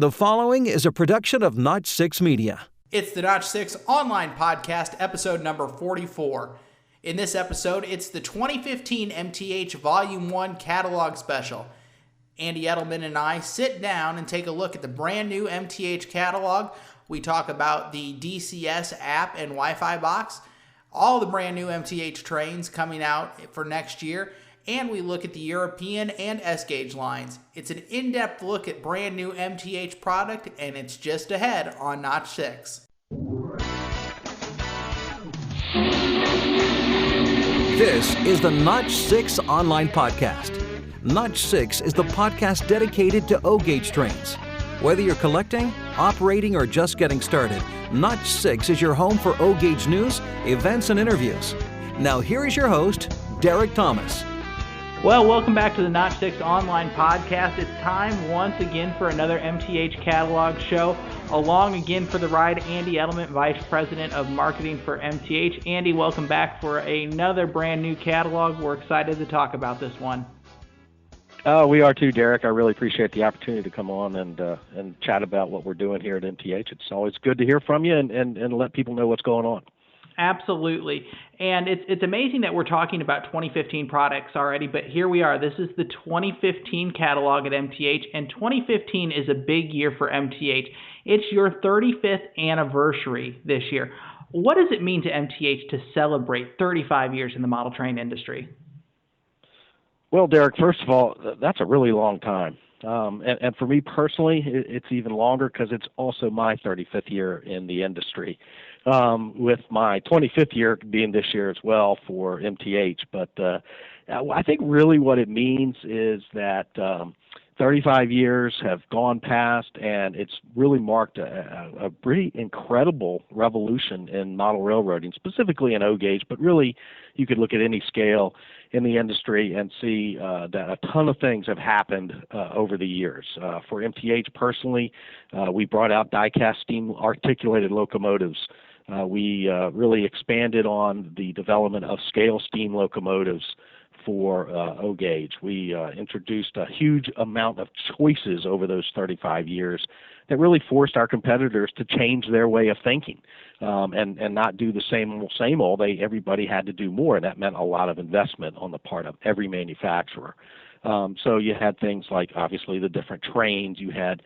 The following is a production of Notch 6 Media. It's the Notch 6 online podcast, episode number 44. In this episode, it's the 2015 MTH Volume 1 Catalog Special. Andy Edelman and I sit down and take a look at the brand new MTH catalog. We talk about the DCS app and Wi-Fi box, all the brand new MTH trains coming out for next year, and we look at the European and S-Gauge lines. It's an in-depth look at brand new MTH product, and it's just ahead on Notch 6. This is the Notch 6 online podcast. Notch 6 is the podcast dedicated to O-Gauge trains. Whether you're collecting, operating, or just getting started, Notch 6 is your home for O-Gauge news, events, and interviews. Now here is your host, Derek Thomas. Well, welcome back to the Notch 6 online podcast. It's time once again for another MTH catalog show. Along again for the ride, Andy Edelman, Vice President of Marketing for MTH. Andy, welcome back for another brand new catalog. We're excited to talk about this one. We are too, Derek. I really appreciate the opportunity to come on and chat about what we're doing here at MTH. It's always good to hear from you and let people know what's going on. Absolutely. And it's amazing that we're talking about 2015 products already, but here we are. This is the 2015 catalog at MTH, and 2015 is a big year for MTH. It's your 35th anniversary this year. What does it mean to MTH to celebrate 35 years in the model train industry? Well, Derek, first of all, that's a really long time. And for me personally, it's even longer because it's also my 35th year in the industry, with my 25th year being this year as well for MTH. But I think really what it means is that 35 years have gone past, and it's really marked a pretty incredible revolution in model railroading, specifically in O-Gauge, but really you could look at any scale in the industry and see that a ton of things have happened over the years. For MTH personally, we brought out die-cast steam articulated locomotives. We really expanded on the development of scale steam locomotives for O-Gauge. We introduced a huge amount of choices over those 35 years that really forced our competitors to change their way of thinking and not do the same old. Everybody had to do more, and that meant a lot of investment on the part of every manufacturer. So you had things like, obviously, the different trains. You had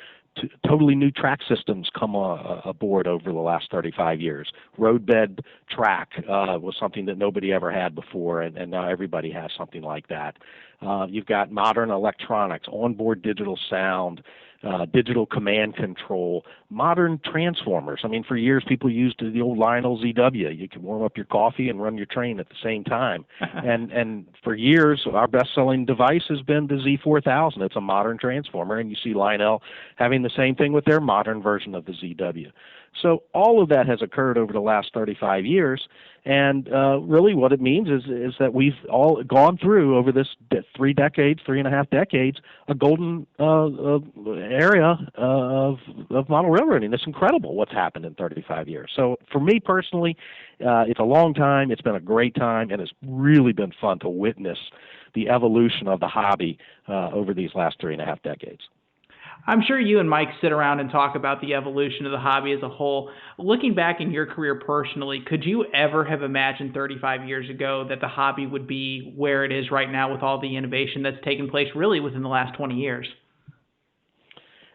totally new track systems come aboard over the last 35 years. Roadbed track was something that nobody ever had before, and now everybody has something like that. You've got modern electronics, onboard digital sound, digital command control, modern transformers. I mean, for years people used the old Lionel ZW. You could warm up your coffee and run your train at the same time. and for years, our best-selling device has been the Z4000. It's a modern transformer, and you see Lionel having the same thing with their modern version of the ZW. So all of that has occurred over the last 35 years, and really what it means is that we've all gone through, over this 3.5 decades, a golden area of model railroading. It's incredible what's happened in 35 years. So for me personally, it's a long time, it's been a great time, and it's really been fun to witness the evolution of the hobby over these last 3.5 decades. I'm sure you and Mike sit around and talk about the evolution of the hobby as a whole. Looking back in your career personally, could you ever have imagined 35 years ago that the hobby would be where it is right now with all the innovation that's taken place really within the last 20 years?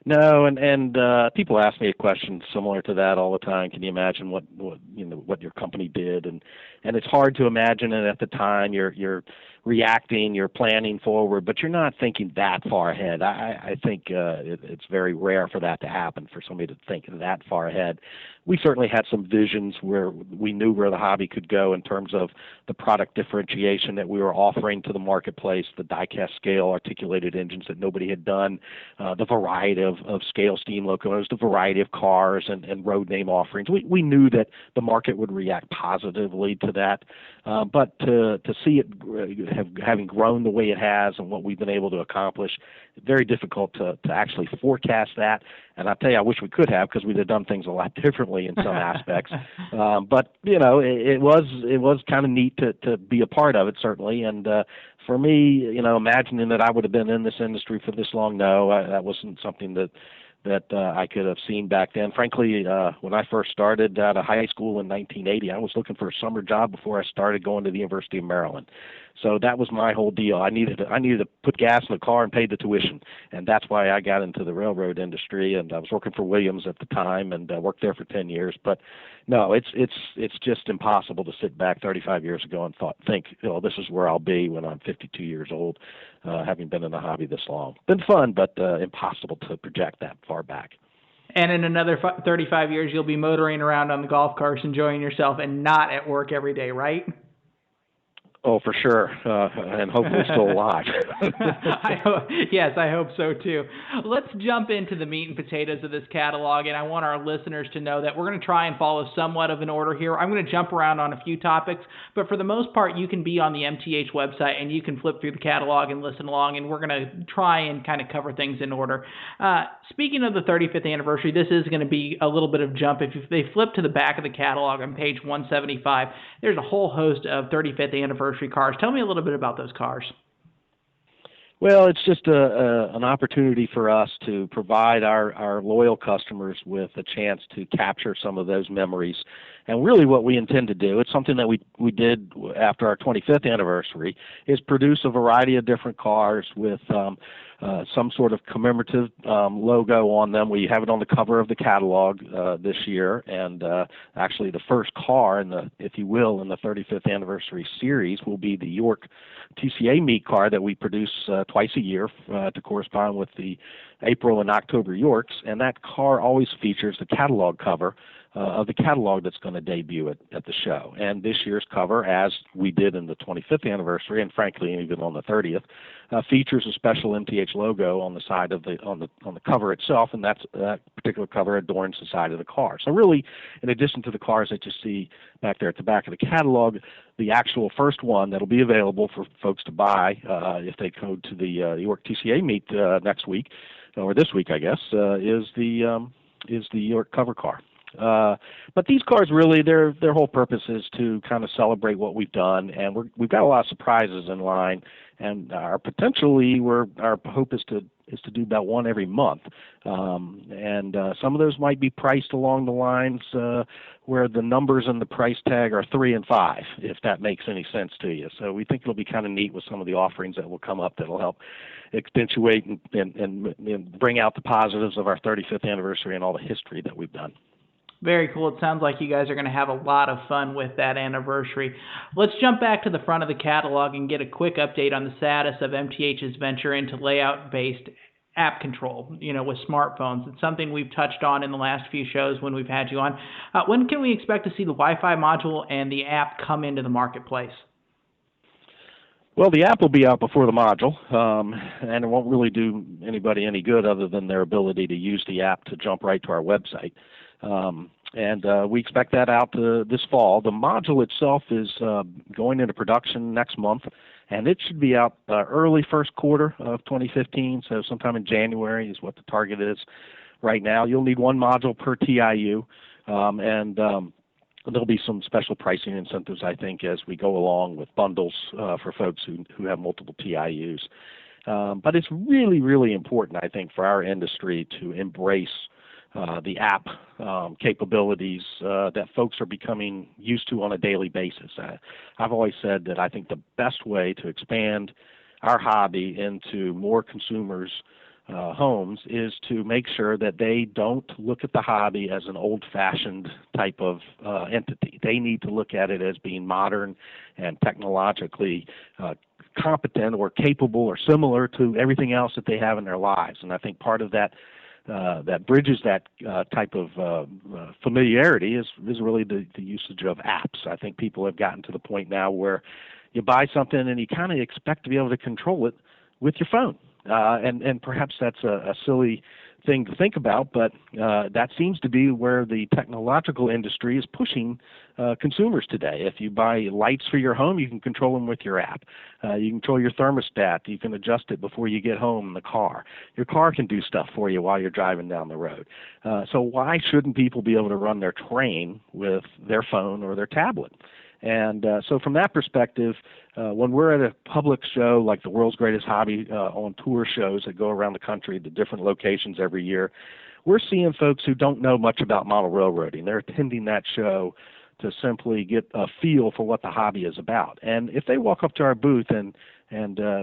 No, and people ask me a question similar to that all the time. Can you imagine what your company did? And it's hard to imagine it at the time. You're reacting, you're planning forward, but you're not thinking that far ahead. I think it's very rare for that to happen, for somebody to think that far ahead. We certainly had some visions where we knew where the hobby could go in terms of the product differentiation that we were offering to the marketplace, the die-cast scale articulated engines that nobody had done, the variety of scale steam locomotives, the variety of cars and road name offerings. We knew that the market would react positively to that, but to see it having grown the way it has and what we've been able to accomplish, very difficult to actually forecast that. And I'll tell you, I wish we could have, because we'd have done things a lot differently in some aspects. But it was kind of neat to be a part of it, certainly. And for me, imagining that I would have been in this industry for this long, no, that wasn't something that that I could have seen back then. Frankly, when I first started out of high school in 1980, I was looking for a summer job before I started going to the University of Maryland. So that was my whole deal. I needed to put gas in the car and pay the tuition, and that's why I got into the railroad industry. And I was working for Williams at the time, and worked there for 10 years. But no, it's just impossible to sit back 35 years ago and think, this is where I'll be when I'm 52 years old, having been in the hobby this long. Been fun, but impossible to project that far back. And in another 35 years, you'll be motoring around on the golf carts, enjoying yourself, and not at work every day, right? Oh, for sure, and hopefully still alive. Yes, I hope so too. Let's jump into the meat and potatoes of this catalog, and I want our listeners to know that we're going to try and follow somewhat of an order here. I'm going to jump around on a few topics, but for the most part, you can be on the MTH website and you can flip through the catalog and listen along, and we're going to try and kind of cover things in order. Speaking of the 35th anniversary, this is going to be a little bit of jump. If they flip to the back of the catalog on page 175, there's a whole host of 35th anniversary cars. Tell me a little bit about those cars. Well, it's just an opportunity for us to provide our loyal customers with a chance to capture some of those memories. And really what we intend to do, it's something that we did after our 25th anniversary, is produce a variety of different cars with some sort of commemorative logo on them. We have it on the cover of the catalog this year, and actually the first car in the 35th anniversary series will be the York TCA meet car that we produce twice a year to correspond with the April and October Yorks, and that car always features the catalog cover of the catalog that's going to debut at the show. And this year's cover, as we did in the 25th anniversary, and frankly even on the 30th, features a special MTH logo on the side of on the cover itself, and that particular cover adorns the side of the car. So really, in addition to the cars that you see back there at the back of the catalog, the actual first one that'll be available for folks to buy if they go to the York TCA meet next week, or this week, I guess, is the York cover car. But these cars really, their whole purpose is to kind of celebrate what we've done, and we've got a lot of surprises in line, and our hope is to do about one every month, and some of those might be priced along the lines where the numbers and the price tag are 3 and 5, if that makes any sense to you. So we think it'll be kind of neat with some of the offerings that will come up that'll help accentuate and bring out the positives of our 35th anniversary and all the history that we've done. Very cool. It sounds like you guys are going to have a lot of fun with that anniversary. Let's jump back to the front of the catalog and get a quick update on the status of MTH's venture into layout-based app control, with smartphones. It's something we've touched on in the last few shows when we've had you on. When can we expect to see the Wi-Fi module and the app come into the marketplace? Well, the app will be out before the module, and it won't really do anybody any good other than their ability to use the app to jump right to our website. And we expect that out this fall. The module itself is going into production next month, and it should be out early first quarter of 2015, so sometime in January is what the target is right now. You'll need one module per TIU, and there'll be some special pricing incentives, I think, as we go along with bundles for folks who have multiple TIUs. But it's really, really important, I think, for our industry to embrace the app capabilities that folks are becoming used to on a daily basis. I've always said that I think the best way to expand our hobby into more consumers' homes is to make sure that they don't look at the hobby as an old-fashioned type of entity. They need to look at it as being modern and technologically competent or capable or similar to everything else that they have in their lives. And I think part of that that bridges that type of familiarity is really the usage of apps. I think people have gotten to the point now where you buy something and you kind of expect to be able to control it with your phone. And perhaps that's a silly thing to think about, but that seems to be where the technological industry is pushing consumers today. If you buy lights for your home, you can control them with your app. You can control your thermostat. You can adjust it before you get home in the car. Your car can do stuff for you while you're driving down the road. So why shouldn't people be able to run their train with their phone or their tablet? And so from that perspective, when we're at a public show like the World's Greatest Hobby on tour shows that go around the country to different locations every year, we're seeing folks who don't know much about model railroading. They're attending that show to simply get a feel for what the hobby is about. And if they walk up to our booth and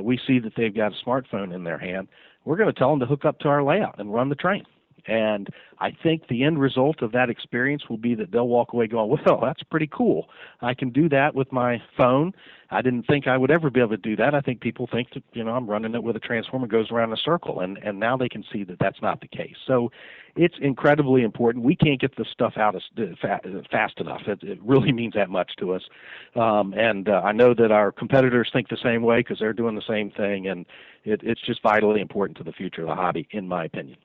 we see that they've got a smartphone in their hand, we're going to tell them to hook up to our layout and run the train. And I think the end result of that experience will be that they'll walk away going, well, that's pretty cool. I can do that with my phone. I didn't think I would ever be able to do that. I think people think that, I'm running it with a transformer goes around in a circle, and now they can see that that's not the case. So it's incredibly important. We can't get this stuff out fast enough. It really means that much to us. And I know that our competitors think the same way because they're doing the same thing, and it's just vitally important to the future of the hobby, in my opinion.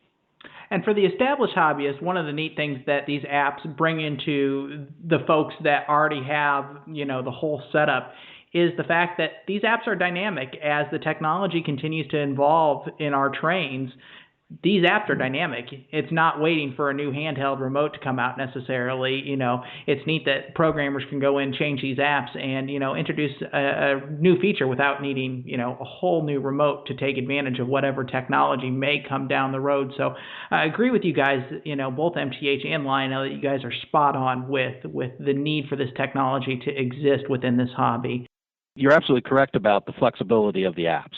And for the established hobbyists, one of the neat things that these apps bring into the folks that already have, the whole setup is the fact that these apps are dynamic. As the technology continues to evolve in our trains, these apps are dynamic. It's not waiting for a new handheld remote to come out necessarily. It's neat that programmers can go in, change these apps, and introduce a new feature without needing a whole new remote to take advantage of whatever technology may come down the road. So I agree with you guys. Both MTH and Lionel, that you guys are spot on with the need for this technology to exist within this hobby. You're absolutely correct about the flexibility of the apps.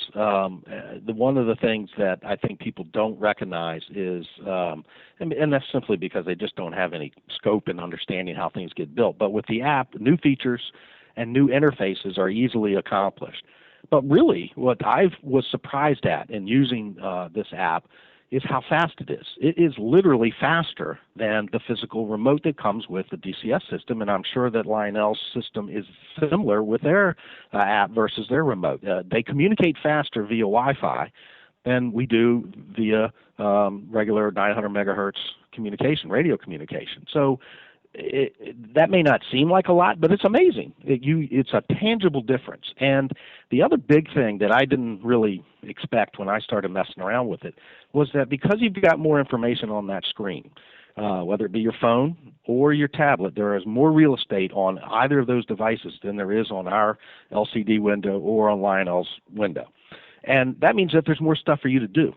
One of the things that I think people don't recognize is, and that's simply because they just don't have any scope in understanding how things get built. But with the app, new features and new interfaces are easily accomplished. But really, what I was surprised at in using this app is how fast it is. It is literally faster than the physical remote that comes with the DCS system, and I'm sure that Lionel's system is similar with their app versus their remote. They communicate faster via Wi-Fi than we do via regular 900 megahertz communication, radio communication. So that may not seem like a lot, but it's amazing. It's a tangible difference. And the other big thing that I didn't really expect when I started messing around with it was that because you've got more information on that screen, whether it be your phone or your tablet, there is more real estate on either of those devices than there is on our LCD window or on Lionel's window. And that means that there's more stuff for you to do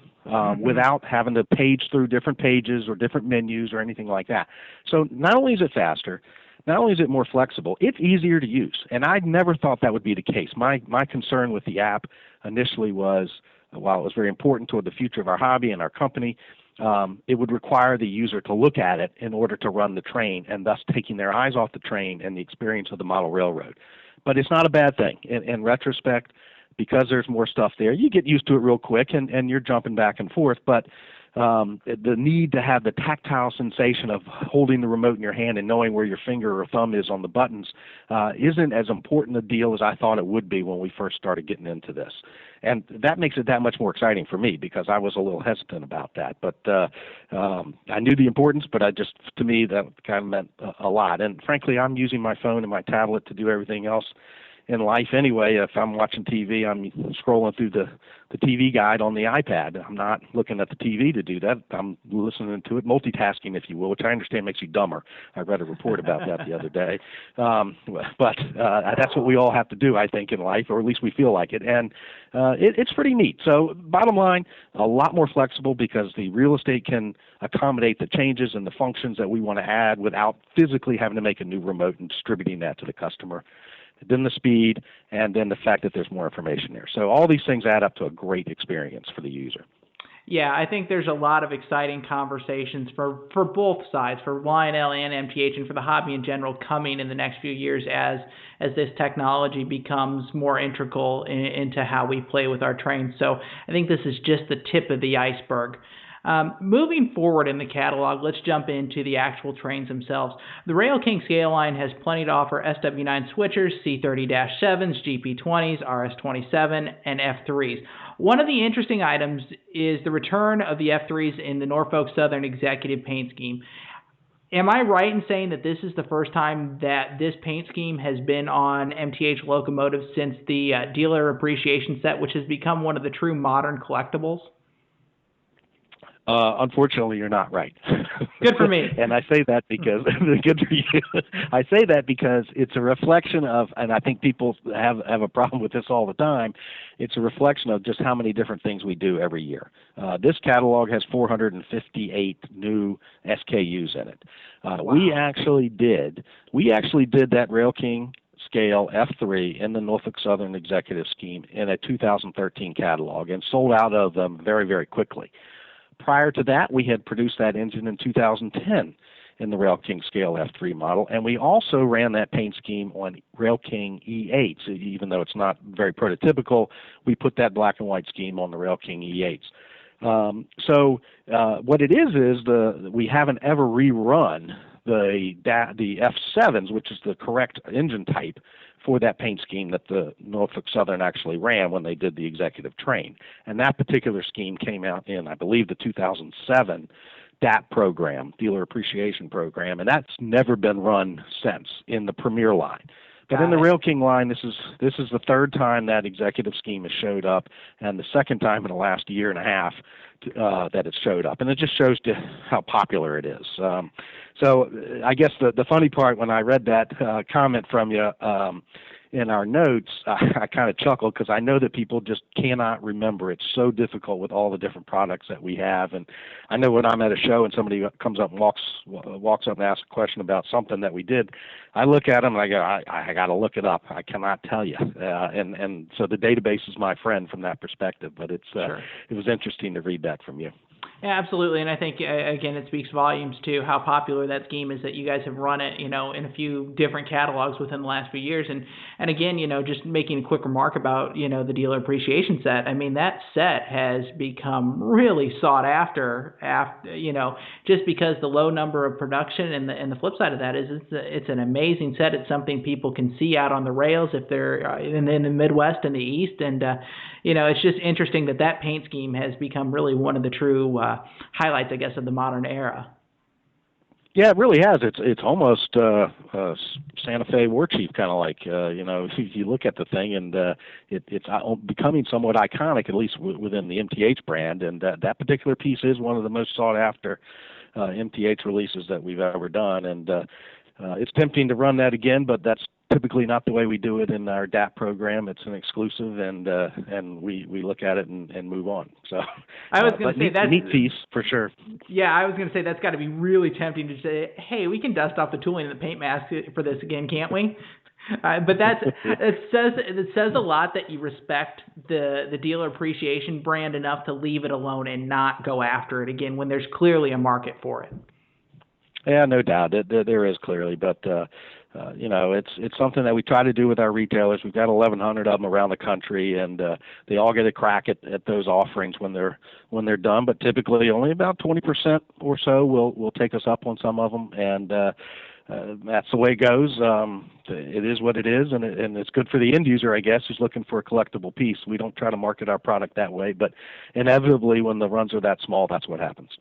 without having to page through different pages or different menus or anything like that. So not only is it faster, not only is it more flexible, it's easier to use. And I never thought that would be the case. My concern with the app initially was, while it was very important toward the future of our hobby and our company, it would require the user to look at it in order to run the train, and thus taking their eyes off the train and the experience of the model railroad. But it's not a bad thing. In retrospect, because there's more stuff there, you get used to it real quick, and you're jumping back and forth. But the need to have the tactile sensation of holding the remote in your hand and knowing where your finger or thumb is on the buttons isn't as important a deal as I thought it would be when we first started getting into this. And that makes it that much more exciting for me because I was a little hesitant about that. But I knew the importance, but to me, that kind of meant a lot. And frankly, I'm using my phone and my tablet to do everything else in life anyway. If I'm watching TV, I'm scrolling through the TV guide on the iPad. I'm not looking at the TV to do that. I'm listening to it, multitasking, if you will, which I understand makes you dumber. I read a report about that the other day. But that's what we all have to do, I think, in life, or at least we feel like it. And it's pretty neat. So bottom line, a lot more flexible because the real estate can accommodate the changes and the functions that we want to add without physically having to make a new remote and distributing that to the customer. Then the speed, and then the fact that there's more information there. So all these things add up to a great experience for the user. Yeah, I think there's a lot of exciting conversations for both sides, for Lionel and MTH, and for the hobby in general, coming in the next few years as this technology becomes more integral into how we play with our trains. So I think this is just the tip of the iceberg. Moving forward in the catalog, let's jump into the actual trains themselves. The Rail King scale line has plenty to offer: SW9 switchers, C30-7s, GP20s, RS27, and F3s. One of the interesting items is the return of the F3s in the Norfolk Southern Executive paint scheme. Am I right in saying that this is the first time that this paint scheme has been on MTH locomotives since the Dealer Appreciation Set, which has become one of the true modern collectibles? Unfortunately, you're not right. Good for me. And I say that because good for you. I say that because it's a reflection of, and I think people have a problem with this all the time. It's a reflection of just how many different things we do every year. This catalog has 458 new SKUs in it. Wow. We actually did that Rail King scale F3 in the Norfolk Southern Executive Scheme in a 2013 catalog and sold out of them very, very quickly. Prior to that, we had produced that engine in 2010 in the Rail King Scale F3 model, and we also ran that paint scheme on Rail King E8s. Even though it's not very prototypical, we put that black and white scheme on the Rail King E8s. So what it is we haven't ever rerun the F7s, which is the correct engine type for that paint scheme that the Norfolk Southern actually ran when they did the executive train. And that particular scheme came out in, I believe, the 2007 DAP program, Dealer Appreciation Program, and that's never been run since in the Premier line. But in the Rail King line, this is the third time that executive scheme has showed up, and the second time in the last year and a half that it showed up. And it just shows how popular it is. So I guess the funny part when I read that comment from you in our notes, I kind of chuckled because I know that people just cannot remember. It's so difficult with all the different products that we have. And I know when I'm at a show and somebody comes up and walks up and asks a question about something that we did, I look at them and I go, I got to look it up. I cannot tell you. And so the database is my friend from that perspective. But Sure. It was interesting to read that from you. Yeah, absolutely, and I think again it speaks volumes to how popular that scheme is that you guys have run it, in a few different catalogs within the last few years, and again, just making a quick remark about the dealer appreciation set. I mean, that set has become really sought after just because the low number of production, and the flip side of that is it's an amazing set. It's something people can see out on the rails if they're in the Midwest and the East, and it's just interesting that paint scheme has become really one of the true highlights, I guess, of the modern era. Yeah, it really has. It's almost Santa Fe War Chief kind of like. You look at the thing, and it's becoming somewhat iconic, at least within the MTH brand. And that particular piece is one of the most sought after MTH releases that we've ever done. And it's tempting to run that again, but that's typically not the way we do it in our DAP program. It's an exclusive, and we look at it and move on. So I was going to say that's a neat piece for sure. Yeah, I was going to say that's got to be really tempting to say, hey, we can dust off the tooling and the paint mask for this again, can't we? But it says a lot that you respect the dealer appreciation brand enough to leave it alone and not go after it again when there's clearly a market for it. Yeah, no doubt. There is clearly, but it's something that we try to do with our retailers. We've got 1,100 of them around the country, and they all get a crack at those offerings when they're done. But typically, only about 20% or so will take us up on some of them, and that's the way it goes. It is what it is, and it's good for the end user, I guess, who's looking for a collectible piece. We don't try to market our product that way, but inevitably, when the runs are that small, that's what happens.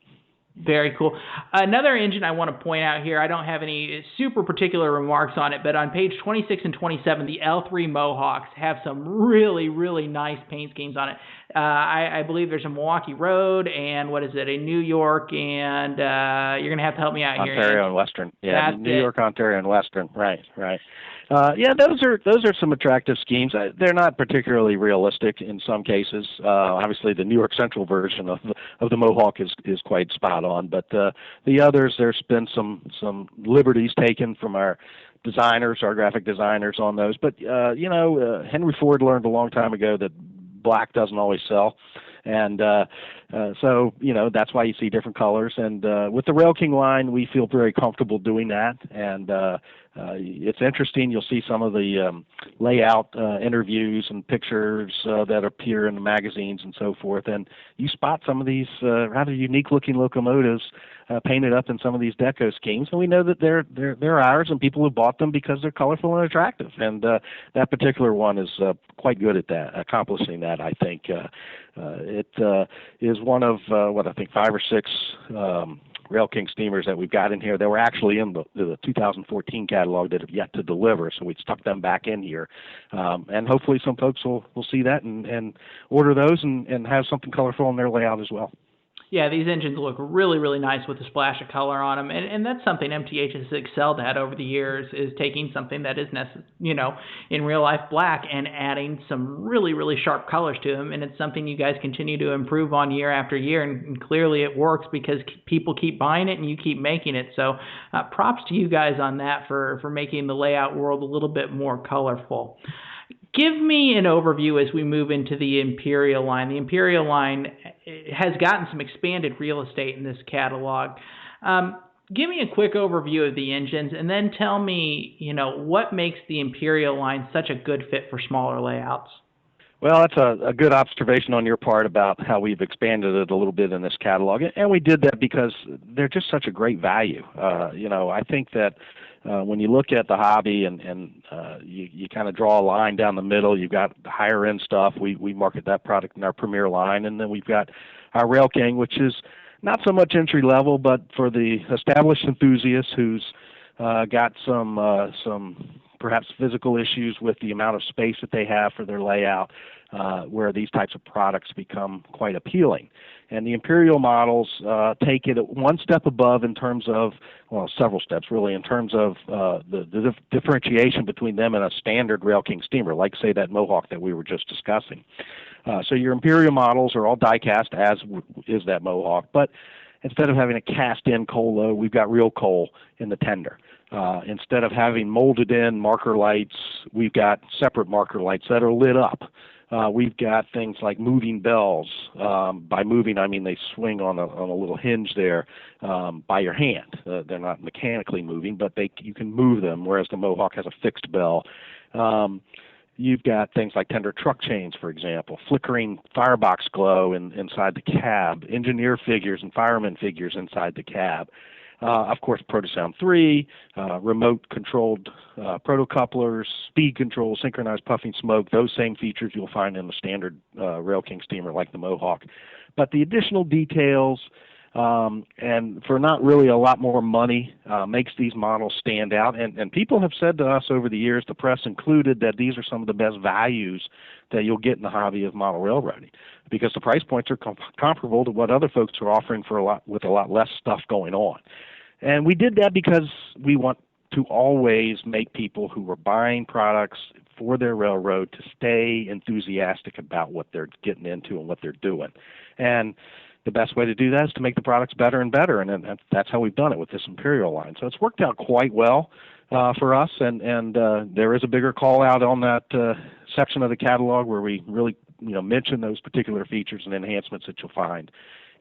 Very cool. Another engine I want to point out here, I don't have any super particular remarks on it, but on page 26 and 27, the L3 Mohawks have some really, really nice paint schemes on it. I believe there's a Milwaukee Road and a New York, and you're going to have to help me out here. Ontario and Western. Yeah, That's New York, Ontario, and Western. Right. Those are some attractive schemes. They're not particularly realistic in some cases. Obviously, the New York Central version of the Mohawk is quite spot on, but the others, there's been some liberties taken from our designers, our graphic designers on those. But Henry Ford learned a long time ago that black doesn't always sell. And so that's why you see different colors. And with the Rail King line, we feel very comfortable doing that. And it's interesting. You'll see some of the layout interviews and pictures that appear in the magazines and so forth. And you spot some of these rather unique-looking locomotives painted up in some of these deco schemes. And we know that they're ours, and people have bought them because they're colorful and attractive. And that particular one is quite good at that, accomplishing that, I think. It is one of, I think 5 or 6 Rail King steamers that we've got in here that were actually in the 2014 catalog that have yet to deliver, so we stuck them back in here. And hopefully some folks will see that and order those and have something colorful in their layout as well. Yeah, these engines look really, really nice with a splash of color on them, and that's something MTH has excelled at over the years, is taking something that is in real life black and adding some really, really sharp colors to them, and it's something you guys continue to improve on year after year, and clearly it works because people keep buying it and you keep making it. So props to you guys on that for making the layout world a little bit more colorful. Give me an overview as we move into the Imperial line. The Imperial line has gotten some expanded real estate in this catalog. Give me a quick overview of the engines, and then tell me, what makes the Imperial line such a good fit for smaller layouts. Well, that's a good observation on your part about how we've expanded it a little bit in this catalog, and we did that because they're just such a great value. I think that when you look at the hobby and you kind of draw a line down the middle, you've got the higher end stuff. We market that product in our premier line, and then we've got our Rail King, which is not so much entry level, but for the established enthusiast who's got some perhaps physical issues with the amount of space that they have for their layout, where these types of products become quite appealing. And the Imperial models take it one step above in terms of, well, several steps really, in terms of the differentiation between them and a standard Rail King steamer, like, say, that Mohawk that we were just discussing. So your Imperial models are all die-cast, as is that Mohawk, but instead of having a cast-in coal load, we've got real coal in the tender. Instead of having molded-in marker lights, we've got separate marker lights that are lit up. We've got things like moving bells. By moving, I mean they swing on a little hinge there by your hand. They're not mechanically moving, but you can move them, whereas the Mohawk has a fixed bell. You've got things like tender truck chains, for example, flickering firebox glow inside the cab, engineer figures and fireman figures inside the cab. Of course, Protosound 3, remote-controlled protocouplers, speed control, synchronized puffing smoke, those same features you'll find in the standard Rail King steamer like the Mohawk. But the additional details, and for not really a lot more money, makes these models stand out. And people have said to us over the years, the press included, that these are some of the best values that you'll get in the hobby of model railroading, because the price points are comparable to what other folks are offering with a lot less stuff going on. And we did that because we want to always make people who are buying products for their railroad to stay enthusiastic about what they're getting into and what they're doing. And the best way to do that is to make the products better and better, and that's how we've done it with this Imperial line. So it's worked out quite well for us, and there is a bigger call out on that section of the catalog where we really mention those particular features and enhancements that you'll find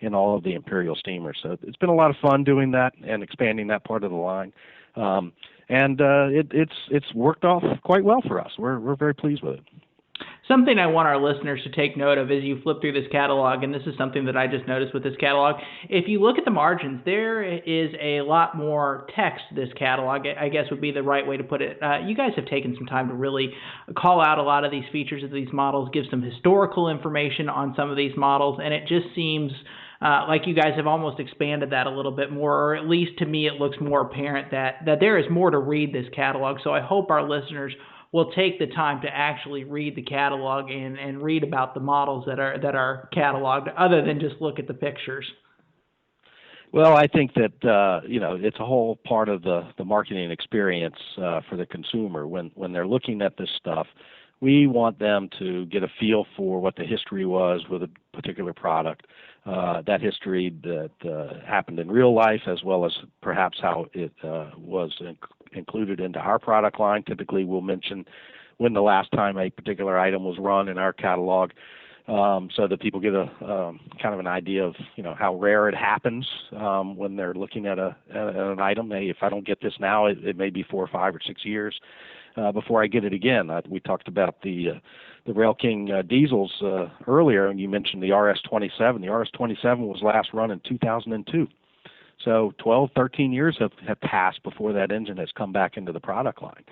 in all of the Imperial steamers. So it's been a lot of fun doing that and expanding that part of the line, and it's worked off quite well for us. We're very pleased with it. Something I want our listeners to take note of as you flip through this catalog, and this is something that I just noticed with this catalog, if you look at the margins, there is a lot more text this catalog, I guess would be the right way to put it. You guys have taken some time to really call out a lot of these features of these models, give some historical information on some of these models, and it just seems like you guys have almost expanded that a little bit more, or at least to me it looks more apparent that there is more to read this catalog. So I hope our listeners will take the time to actually read the catalog and read about the models that are cataloged, other than just look at the pictures. Well, I think that it's a whole part of the marketing experience for the consumer. When they're looking at this stuff, we want them to get a feel for what the history was with a particular product, that history that happened in real life, as well as perhaps how it was included into our product line. Typically, we'll mention when the last time a particular item was run in our catalog, so that people get a kind of an idea of how rare it happens when they're looking at an item. Hey, if I don't get this now, it may be 4 or 5 or 6 years before I get it again. We talked about the Rail King diesels earlier, and you mentioned the RS-27. The RS-27 was last run in 2002. So 12, 13 years have passed before that engine has come back into the product line.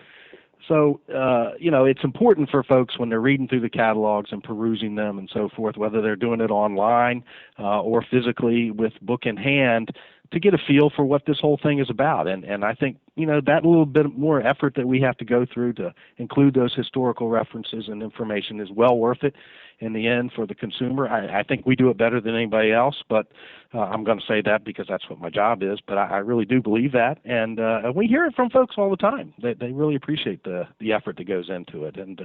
So, it's important for folks when they're reading through the catalogs and perusing them and so forth, whether they're doing it online or physically with book in hand, to get a feel for what this whole thing is about. And I think that little bit more effort that we have to go through to include those historical references and information is well worth it in the end for the consumer. I think we do it better than anybody else, but I'm going to say that because that's what my job is. But I really do believe that, and we hear it from folks all the time. They really appreciate the effort that goes into it, and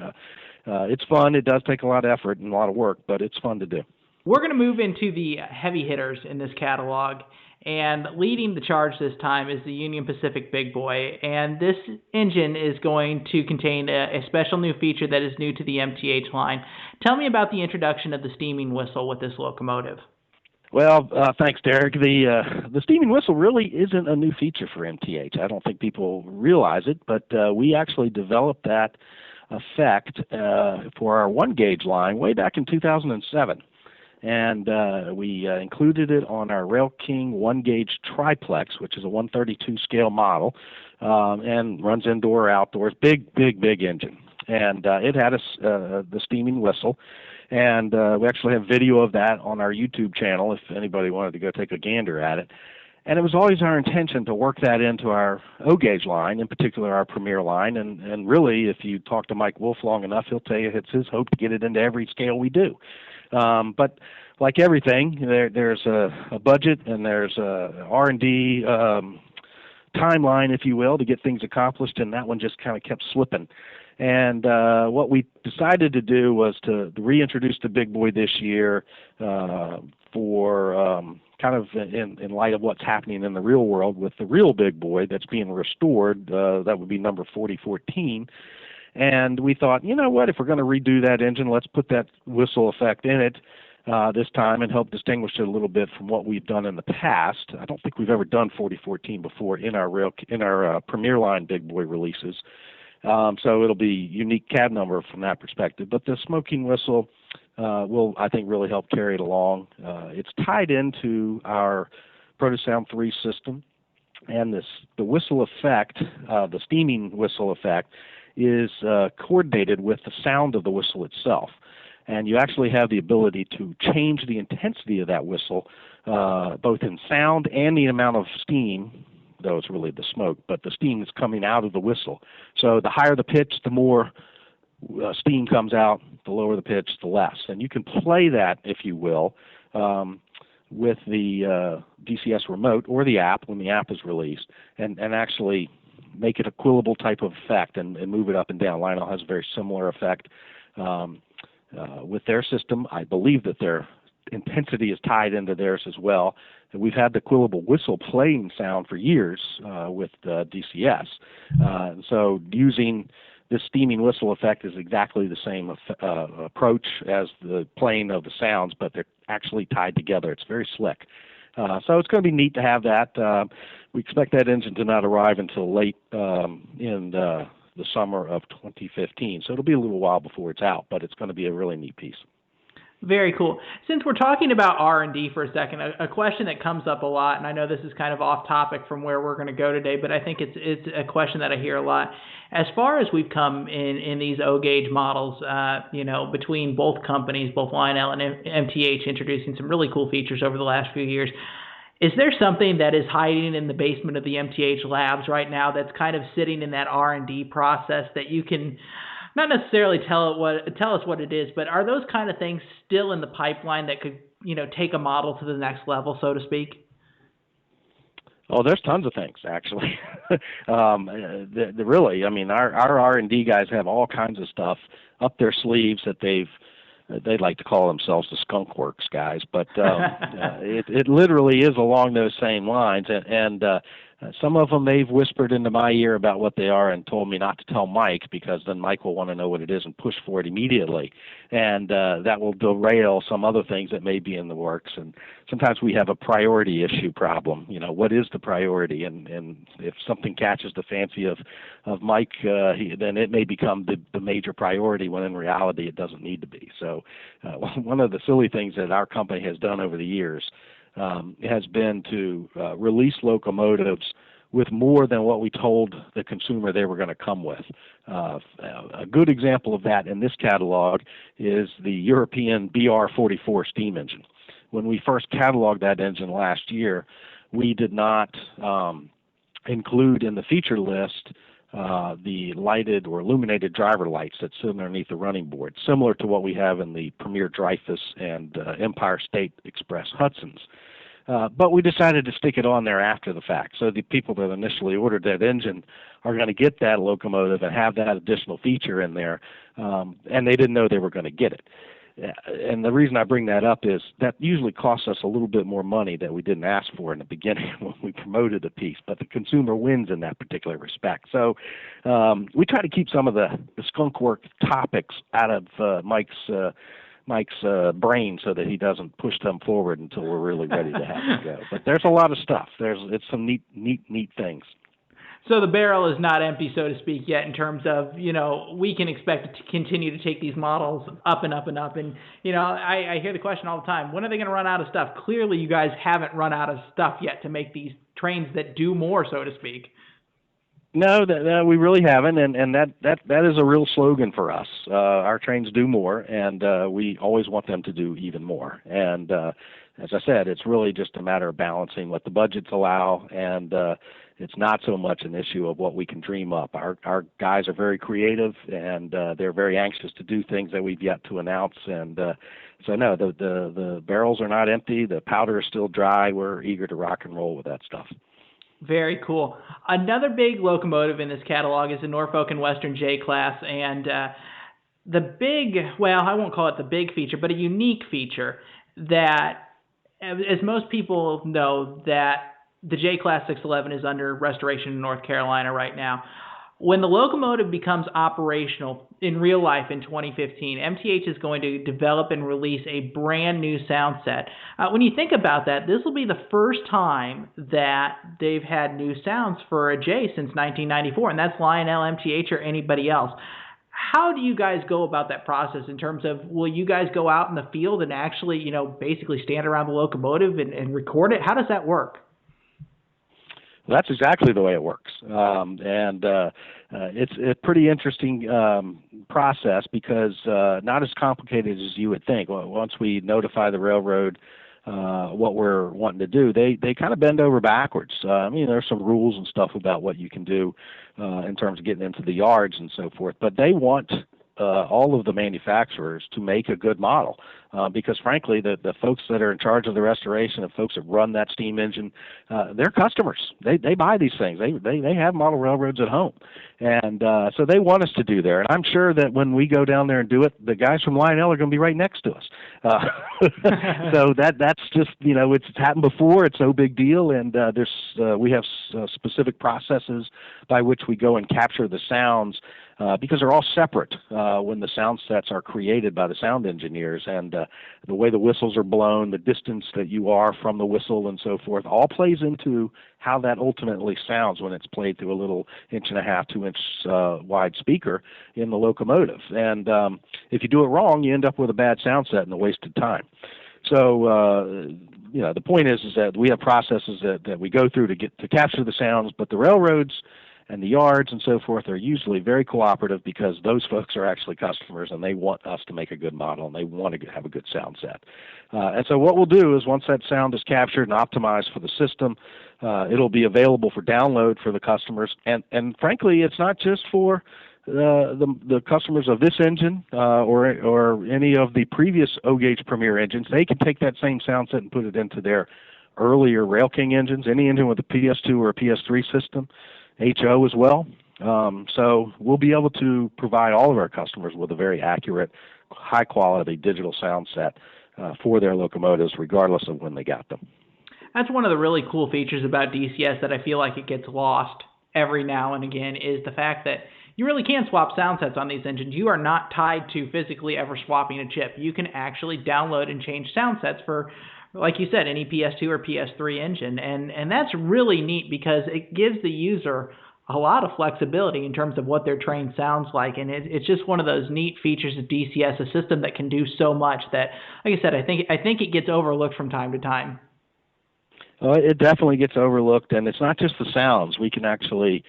it's fun. It does take a lot of effort and a lot of work, but it's fun to do. We're going to move into the heavy hitters in this catalog, and leading the charge this time is the Union Pacific Big Boy, and this engine is going to contain a special new feature that is new to the MTH line. Tell me about the introduction of the steaming whistle with this locomotive. Well, thanks, Derek. The steaming whistle really isn't a new feature for MTH. I don't think people realize it, but we actually developed that effect for our 1-gauge line way back in 2007. And we included it on our Rail King 1-gauge triplex, which is a 132 scale model, and runs indoor or outdoors. Big engine. And it had the steaming whistle. And we actually have video of that on our YouTube channel if anybody wanted to go take a gander at it. And it was always our intention to work that into our O-gauge line, in particular our Premier line. And really, if you talk to Mike Wolf long enough, he'll tell you it's his hope to get it into every scale we do. But like everything, there's a budget and there's a R&D timeline, if you will, to get things accomplished, and that one just kind of kept slipping. And what we decided to do was to reintroduce the Big Boy this year for kind of in light of what's happening in the real world with the real Big Boy that's being restored. That would be number 4014. And we thought, you know what, if we're going to redo that engine, let's put that whistle effect in it this time and help distinguish it a little bit from what we've done in the past. I don't think we've ever done 4014 before in our Premier line Big Boy releases. So it'll be unique cab number from that perspective. But the smoking whistle will, I think, really help carry it along. It's tied into our Protosound 3 system, and the whistle effect, the steaming whistle effect, is coordinated with the sound of the whistle itself. And you actually have the ability to change the intensity of that whistle, both in sound and the amount of steam, though it's really the smoke, but the steam is coming out of the whistle. So the higher the pitch, the more steam comes out, the lower the pitch, the less. And you can play that, if you will, with the DCS remote or the app when the app is released, and actually make it a quillable type of effect and move it up and down. Lionel has a very similar effect with their system. I believe that their intensity is tied into theirs as well. And we've had the quillable whistle playing sound for years with DCS. So using this steaming whistle effect is exactly the same approach as the playing of the sounds, but they're actually tied together. It's very slick. So it's going to be neat to have that. We expect that engine to not arrive until late in the summer of 2015. So it'll be a little while before it's out, but it's going to be a really neat piece. Very cool. Since we're talking about R&D for a second, a question that comes up a lot, and I know this is kind of off topic from where we're going to go today, but I think it's a question that I hear a lot. As far as we've come in these O-gauge models, between both companies, both Lionel and MTH, introducing some really cool features over the last few years, is there something that is hiding in the basement of the MTH labs right now that's kind of sitting in that R&D process that you can not necessarily tell us what it is, but are those kind of things still in the pipeline that could, take a model to the next level, so to speak? Oh, there's tons of things, actually. Really, I mean, our R&D guys have all kinds of stuff up their sleeves that they'd like to call themselves the Skunk Works guys, but it literally is along those same lines, and some of them they've whispered into my ear about what they are and told me not to tell Mike, because then Mike will want to know what it is and push for it immediately, and that will derail some other things that may be in the works. And sometimes we have a priority issue problem. What is the priority? And if something catches the fancy of Mike, then it may become the major priority, when in reality it doesn't need to be. So one of the silly things that our company has done over the years has been to release locomotives with more than what we told the consumer they were going to come with. A good example of that in this catalog is the European BR44 steam engine. When we first cataloged that engine last year, we did not include in the feature list the lighted or illuminated driver lights that sit underneath the running board, similar to what we have in the Premier Dreyfuss and Empire State Express Hudsons. But we decided to stick it on there after the fact. So the people that initially ordered that engine are going to get that locomotive and have that additional feature in there, and they didn't know they were going to get it. And the reason I bring that up is that usually costs us a little bit more money that we didn't ask for in the beginning when we promoted a piece, but the consumer wins in that particular respect. So we try to keep some of the skunk work topics out of Mike's brain so that he doesn't push them forward until we're really ready to have them go. But there's a lot of stuff. It's some neat things. So the barrel is not empty, so to speak, yet in terms of, we can expect to continue to take these models up and up and up. And, I hear the question all the time, when are they going to run out of stuff? Clearly, you guys haven't run out of stuff yet to make these trains that do more, so to speak. No, we really haven't, and that is a real slogan for us. Our trains do more, and we always want them to do even more. And as I said, it's really just a matter of balancing what the budgets allow, and it's not so much an issue of what we can dream up. Our guys are very creative, and they're very anxious to do things that we've yet to announce. And so, no, the barrels are not empty. The powder is still dry. We're eager to rock and roll with that stuff. Very cool. Another big locomotive in this catalog is the Norfolk and Western J-Class, and the big, well, I won't call it the big feature, but a unique feature that, as most people know, that the J-Class 611 is under restoration in North Carolina right now. When the locomotive becomes operational in real life in 2015, MTH is going to develop and release a brand new sound set. When you think about that, this will be the first time that they've had new sounds for a J since 1994, and that's Lionel, MTH, or anybody else. How do you guys go about that process in terms of, will you guys go out in the field and actually, basically stand around the locomotive and record it? How does that work? That's exactly the way it works, and it's a pretty interesting process because not as complicated as you would think. Once we notify the railroad what we're wanting to do, they kind of bend over backwards. There's some rules and stuff about what you can do in terms of getting into the yards and so forth, but they want all of the manufacturers to make a good model because, frankly, the folks that are in charge of the restoration, the folks that run that steam engine, they're customers. They buy these things. They have model railroads at home, and so they want us to do there. And I'm sure that when we go down there and do it, the guys from Lionel are going to be right next to us. So that's just, it's happened before. It's no big deal, and we have specific processes by which we go and capture the sounds. Because they're all separate when the sound sets are created by the sound engineers, and the way the whistles are blown, the distance that you are from the whistle and so forth, all plays into how that ultimately sounds when it's played through a little 1.5 to 2 inch wide speaker in the locomotive. And if you do it wrong, you end up with a bad sound set and a wasted time. So the point is that we have processes that we go through to capture the sounds, but the railroads and the yards and so forth are usually very cooperative because those folks are actually customers and they want us to make a good model and they want to have a good sound set. And so what we'll do is once that sound is captured and optimized for the system, it'll be available for download for the customers. And frankly, it's not just for the customers of this engine or any of the previous O-Gauge Premier engines. They can take that same sound set and put it into their earlier Rail King engines, any engine with a PS2 or a PS3 system. HO as well. So we'll be able to provide all of our customers with a very accurate, high-quality digital sound set for their locomotives, regardless of when they got them. That's one of the really cool features about DCS that I feel like it gets lost every now and again, is the fact that you really can swap sound sets on these engines. You are not tied to physically ever swapping a chip. You can actually download and change sound sets for, like you said, any PS2 or PS3 engine. And that's really neat because it gives the user a lot of flexibility in terms of what their train sounds like. And it's just one of those neat features of DCS, a system that can do so much that, like I said, I think it gets overlooked from time to time. It definitely gets overlooked, and it's not just the sounds. We can actually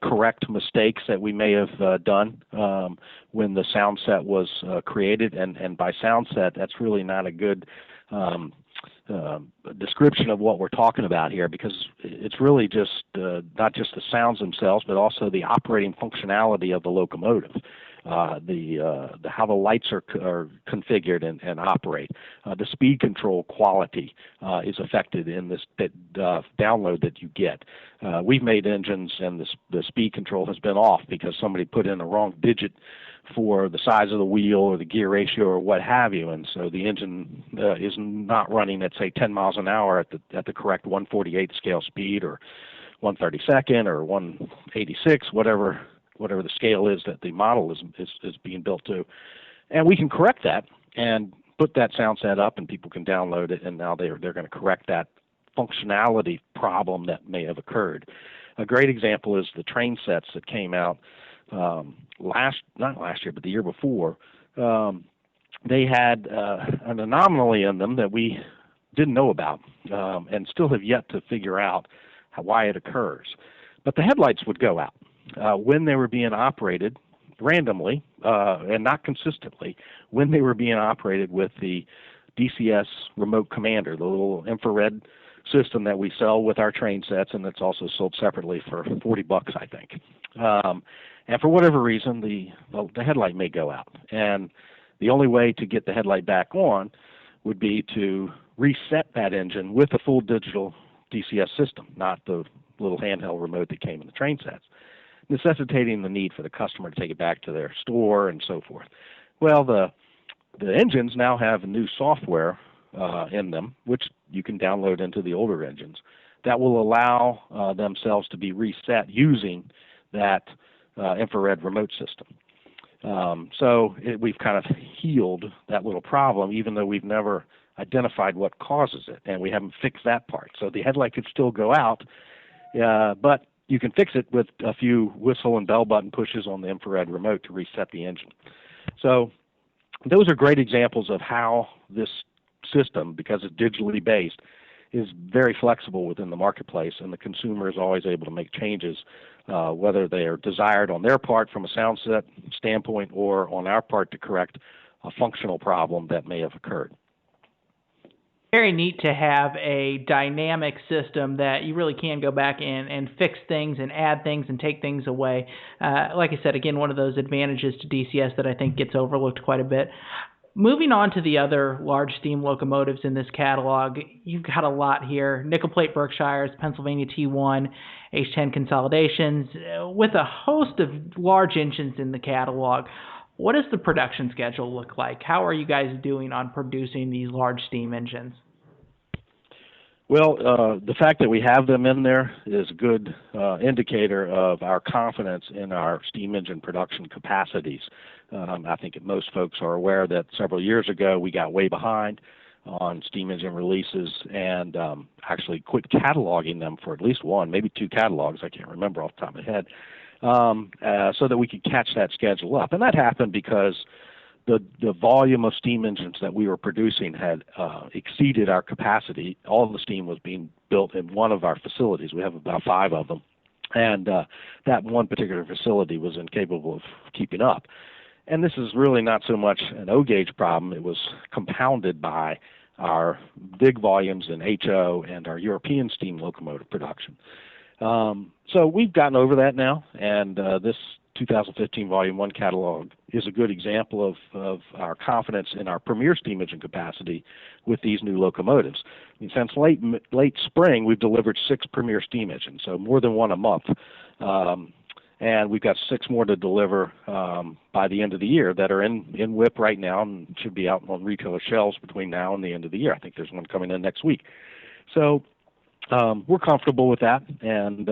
correct mistakes that we may have done when the sound set was created. And by sound set, that's really not a good description of what we're talking about here, because it's really just not just the sounds themselves, but also the operating functionality of the locomotive, how the lights are configured and operate. The speed control quality is affected in this download that you get. We've made engines and the speed control has been off because somebody put in a wrong digit for the size of the wheel or the gear ratio or what have you, and so the engine is not running at, say, 10 miles an hour at the correct 148 scale speed or 132nd or 186, whatever the scale is that the model is being built to. And we can correct that and put that sound set up, and people can download it, and now they're going to correct that functionality problem that may have occurred. A great example is the train sets that came out not last year, but the year before. They had an anomaly in them that we didn't know about and still have yet to figure out why it occurs. But the headlights would go out when they were being operated randomly and not consistently, when they were being operated with the DCS remote commander, the little infrared system that we sell with our train sets, and that's also sold separately for $40, I think. And for whatever reason, the headlight may go out. And the only way to get the headlight back on would be to reset that engine with a full digital DCS system, not the little handheld remote that came in the train sets, necessitating the need for the customer to take it back to their store and so forth. Well, the engines now have new software in them, which you can download into the older engines, that will allow themselves to be reset using that infrared remote system. So we've kind of healed that little problem, even though we've never identified what causes it, and we haven't fixed that part. So the headlight could still go out, but you can fix it with a few whistle and bell button pushes on the infrared remote to reset the engine. So those are great examples of how this system, because it's digitally based, is very flexible within the marketplace, and the consumer is always able to make changes, whether they are desired on their part from a sound set standpoint or on our part to correct a functional problem that may have occurred. Very neat to have a dynamic system that you really can go back and fix things and add things and take things away. Like I said, again, one of those advantages to DCS that I think gets overlooked quite a bit. Moving on to the other large steam locomotives in this catalog, you've got a lot here. Nickel plate Berkshires, Pennsylvania T1, H10 consolidations, with a host of large engines in the catalog. What does the production schedule look like? How are you guys doing on producing these large steam engines? Well, the fact that we have them in there is a good indicator of our confidence in our steam engine production capacities. I think that most folks are aware that several years ago we got way behind on steam engine releases and actually quit cataloging them for at least one, maybe two catalogs, I can't remember off the top of my head, so that we could catch that schedule up. And that happened because the volume of steam engines that we were producing had exceeded our capacity. All of the steam was being built in one of our facilities. We have about 5 of them. And that one particular facility was incapable of keeping up. And this is really not so much an O-gauge problem. It was compounded by our big volumes in HO and our European steam locomotive production. So we've gotten over that now, and this 2015 Volume 1 catalog is a good example of our confidence in our premier steam engine capacity with these new locomotives. I mean, since late spring, we've delivered 6 premier steam engines, so more than one a month. And we've got 6 more to deliver by the end of the year that are in WIP right now and should be out on retailer shelves between now and the end of the year. I think there's one coming in next week. So we're comfortable with that, and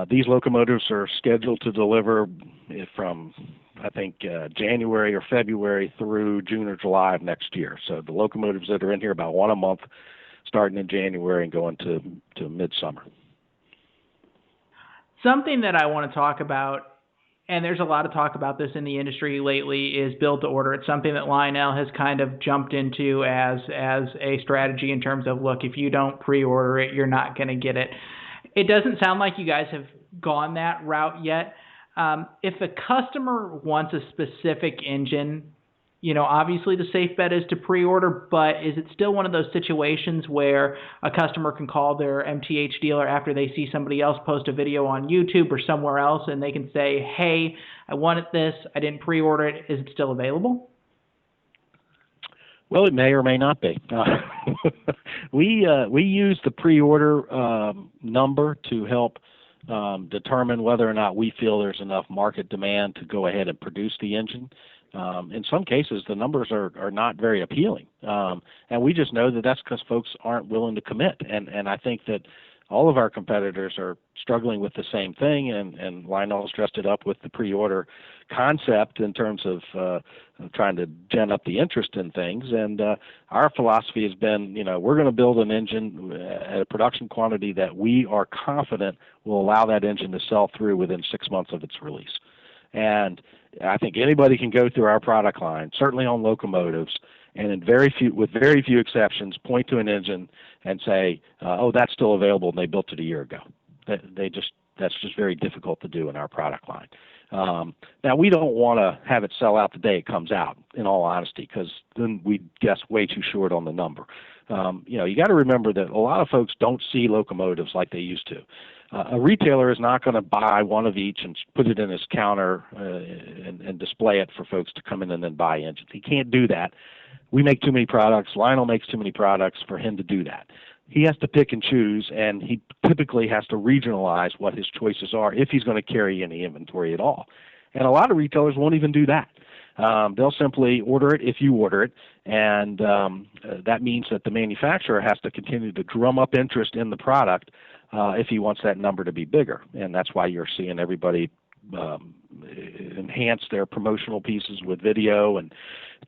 these locomotives are scheduled to deliver from, I think, January or February through June or July of next year. So the locomotives that are in here, about one a month, starting in January and going to midsummer. Something that I want to talk about, and there's a lot of talk about this in the industry lately, is build to order. It's something that Lionel has kind of jumped into as a strategy in terms of, look, if you don't pre-order it, you're not going to get it. It doesn't sound like you guys have gone that route yet. If a customer wants a specific engine, obviously the safe bet is to pre-order, but is it still one of those situations where a customer can call their MTH dealer after they see somebody else post a video on YouTube or somewhere else and they can say, hey, I wanted this, I didn't pre-order it, is it still available? Well, it may or may not be. We use the pre-order number to help determine whether or not we feel there's enough market demand to go ahead and produce the engine. In some cases, the numbers are not very appealing, and we just know that that's because folks aren't willing to commit. And I think that all of our competitors are struggling with the same thing, and Lionel's dressed it up with the pre-order concept in terms of trying to gen up the interest in things. And our philosophy has been, we're going to build an engine at a production quantity that we are confident will allow that engine to sell through within 6 months of its release. And I think anybody can go through our product line, certainly on locomotives, and with very few exceptions, point to an engine and say, "Oh, that's still available," and they built it a year ago. That's just very difficult to do in our product line. Now, we don't want to have it sell out the day it comes out, in all honesty, because then we guess way too short on the number. You got to remember that a lot of folks don't see locomotives like they used to. A retailer is not going to buy one of each and put it in his counter and display it for folks to come in and then buy engines. He can't do that. We make too many products. Lionel makes too many products for him to do that. He has to pick and choose, and he typically has to regionalize what his choices are if he's going to carry any inventory at all. And a lot of retailers won't even do that. They'll simply order it if you order it, and that means that the manufacturer has to continue to drum up interest in the product if he wants that number to be bigger. And that's why you're seeing everybody enhance their promotional pieces with video and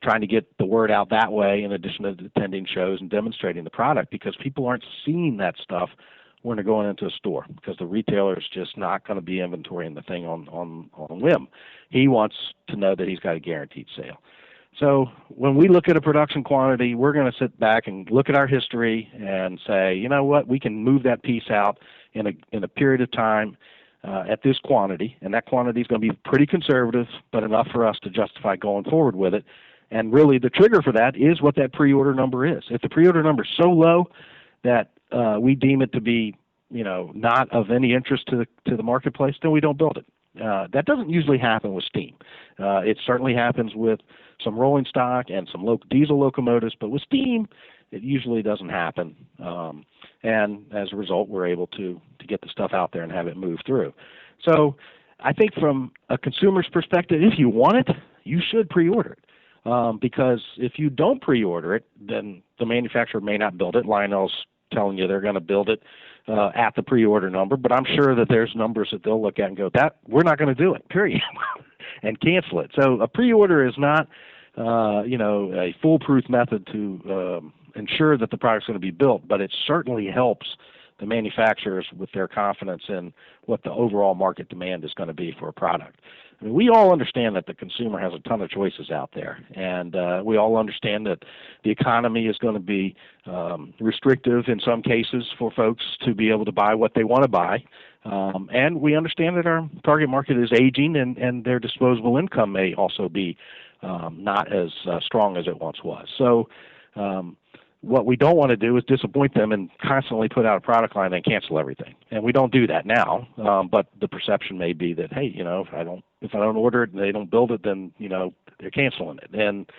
trying to get the word out that way, in addition to attending shows and demonstrating the product, because people aren't seeing that stuff when they're going into a store, because the retailer is just not going to be inventorying the thing on whim. He wants to know that he's got a guaranteed sale. So when we look at a production quantity, we're going to sit back and look at our history and say, you know what, we can move that piece out in a period of time at this quantity, and that quantity is going to be pretty conservative, but enough for us to justify going forward with it. And really the trigger for that is what that pre-order number is. If the pre-order number is so low that we deem it to be, not of any interest to the marketplace, then we don't build it. That doesn't usually happen with steam. It certainly happens with some rolling stock and some diesel locomotives, but with steam, it usually doesn't happen. And as a result, we're able to get the stuff out there and have it move through. So I think from a consumer's perspective, if you want it, you should pre-order it. Because if you don't pre-order it, then the manufacturer may not build it. Lionel's telling you they're going to build it at the pre-order number, but I'm sure that there's numbers that they'll look at and go, "That we're not going to do it, period," and cancel it. So a pre-order is not, a foolproof method to ensure that the product's going to be built, but it certainly helps the manufacturers with their confidence in what the overall market demand is going to be for a product. I mean, we all understand that the consumer has a ton of choices out there, and we all understand that the economy is going to be restrictive in some cases for folks to be able to buy what they want to buy. And we understand that our target market is aging, and their disposable income may also be not as strong as it once was. So what we don't want to do is disappoint them and constantly put out a product line and cancel everything. And we don't do that now, but the perception may be that, hey, if I don't order it and they don't build it, then, they're canceling it. And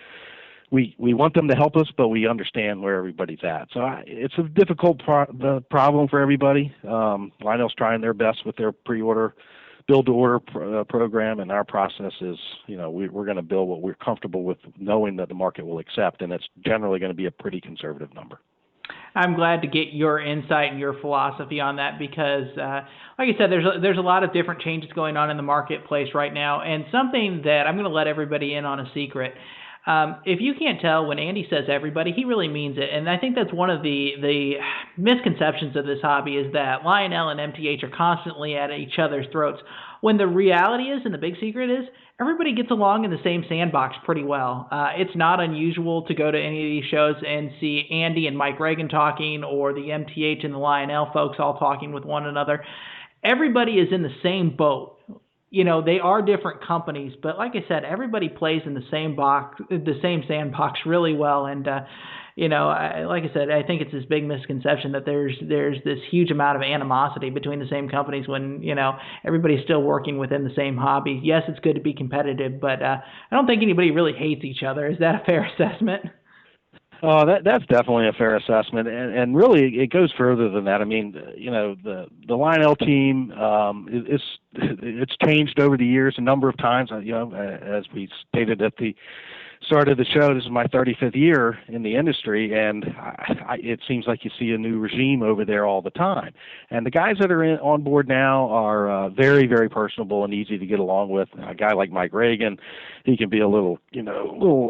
we want them to help us, but we understand where everybody's at. So it's a difficult problem for everybody. Lionel's trying their best with their pre-order, build-to-order program, and our process is, we're going to build what we're comfortable with, knowing that the market will accept, and it's generally going to be a pretty conservative number. I'm glad to get your insight and your philosophy on that because, like I said, there's a lot of different changes going on in the marketplace right now, and something that I'm going to let everybody in on a secret. If you can't tell, when Andy says everybody, he really means it. And I think that's one of the misconceptions of this hobby is that Lionel and MTH are constantly at each other's throats. When the reality is, and the big secret is, everybody gets along in the same sandbox pretty well. It's not unusual to go to any of these shows and see Andy and Mike Reagan talking, or the MTH and the Lionel folks all talking with one another. Everybody is in the same boat. they are different companies, but like I said, everybody plays in the same sandbox really well. And, like I said, I think it's this big misconception that there's this huge amount of animosity between the same companies when, everybody's still working within the same hobby. Yes, it's good to be competitive, but I don't think anybody really hates each other. Is that a fair assessment? Oh, that's definitely a fair assessment, and really it goes further than that. I mean, the Lionel team, it's changed over the years a number of times. As we stated at the start of the show, this is my 35th year in the industry, and it seems like you see a new regime over there all the time. And the guys that are on board now are very, very personable and easy to get along with. A guy like Mike Reagan, he can be a little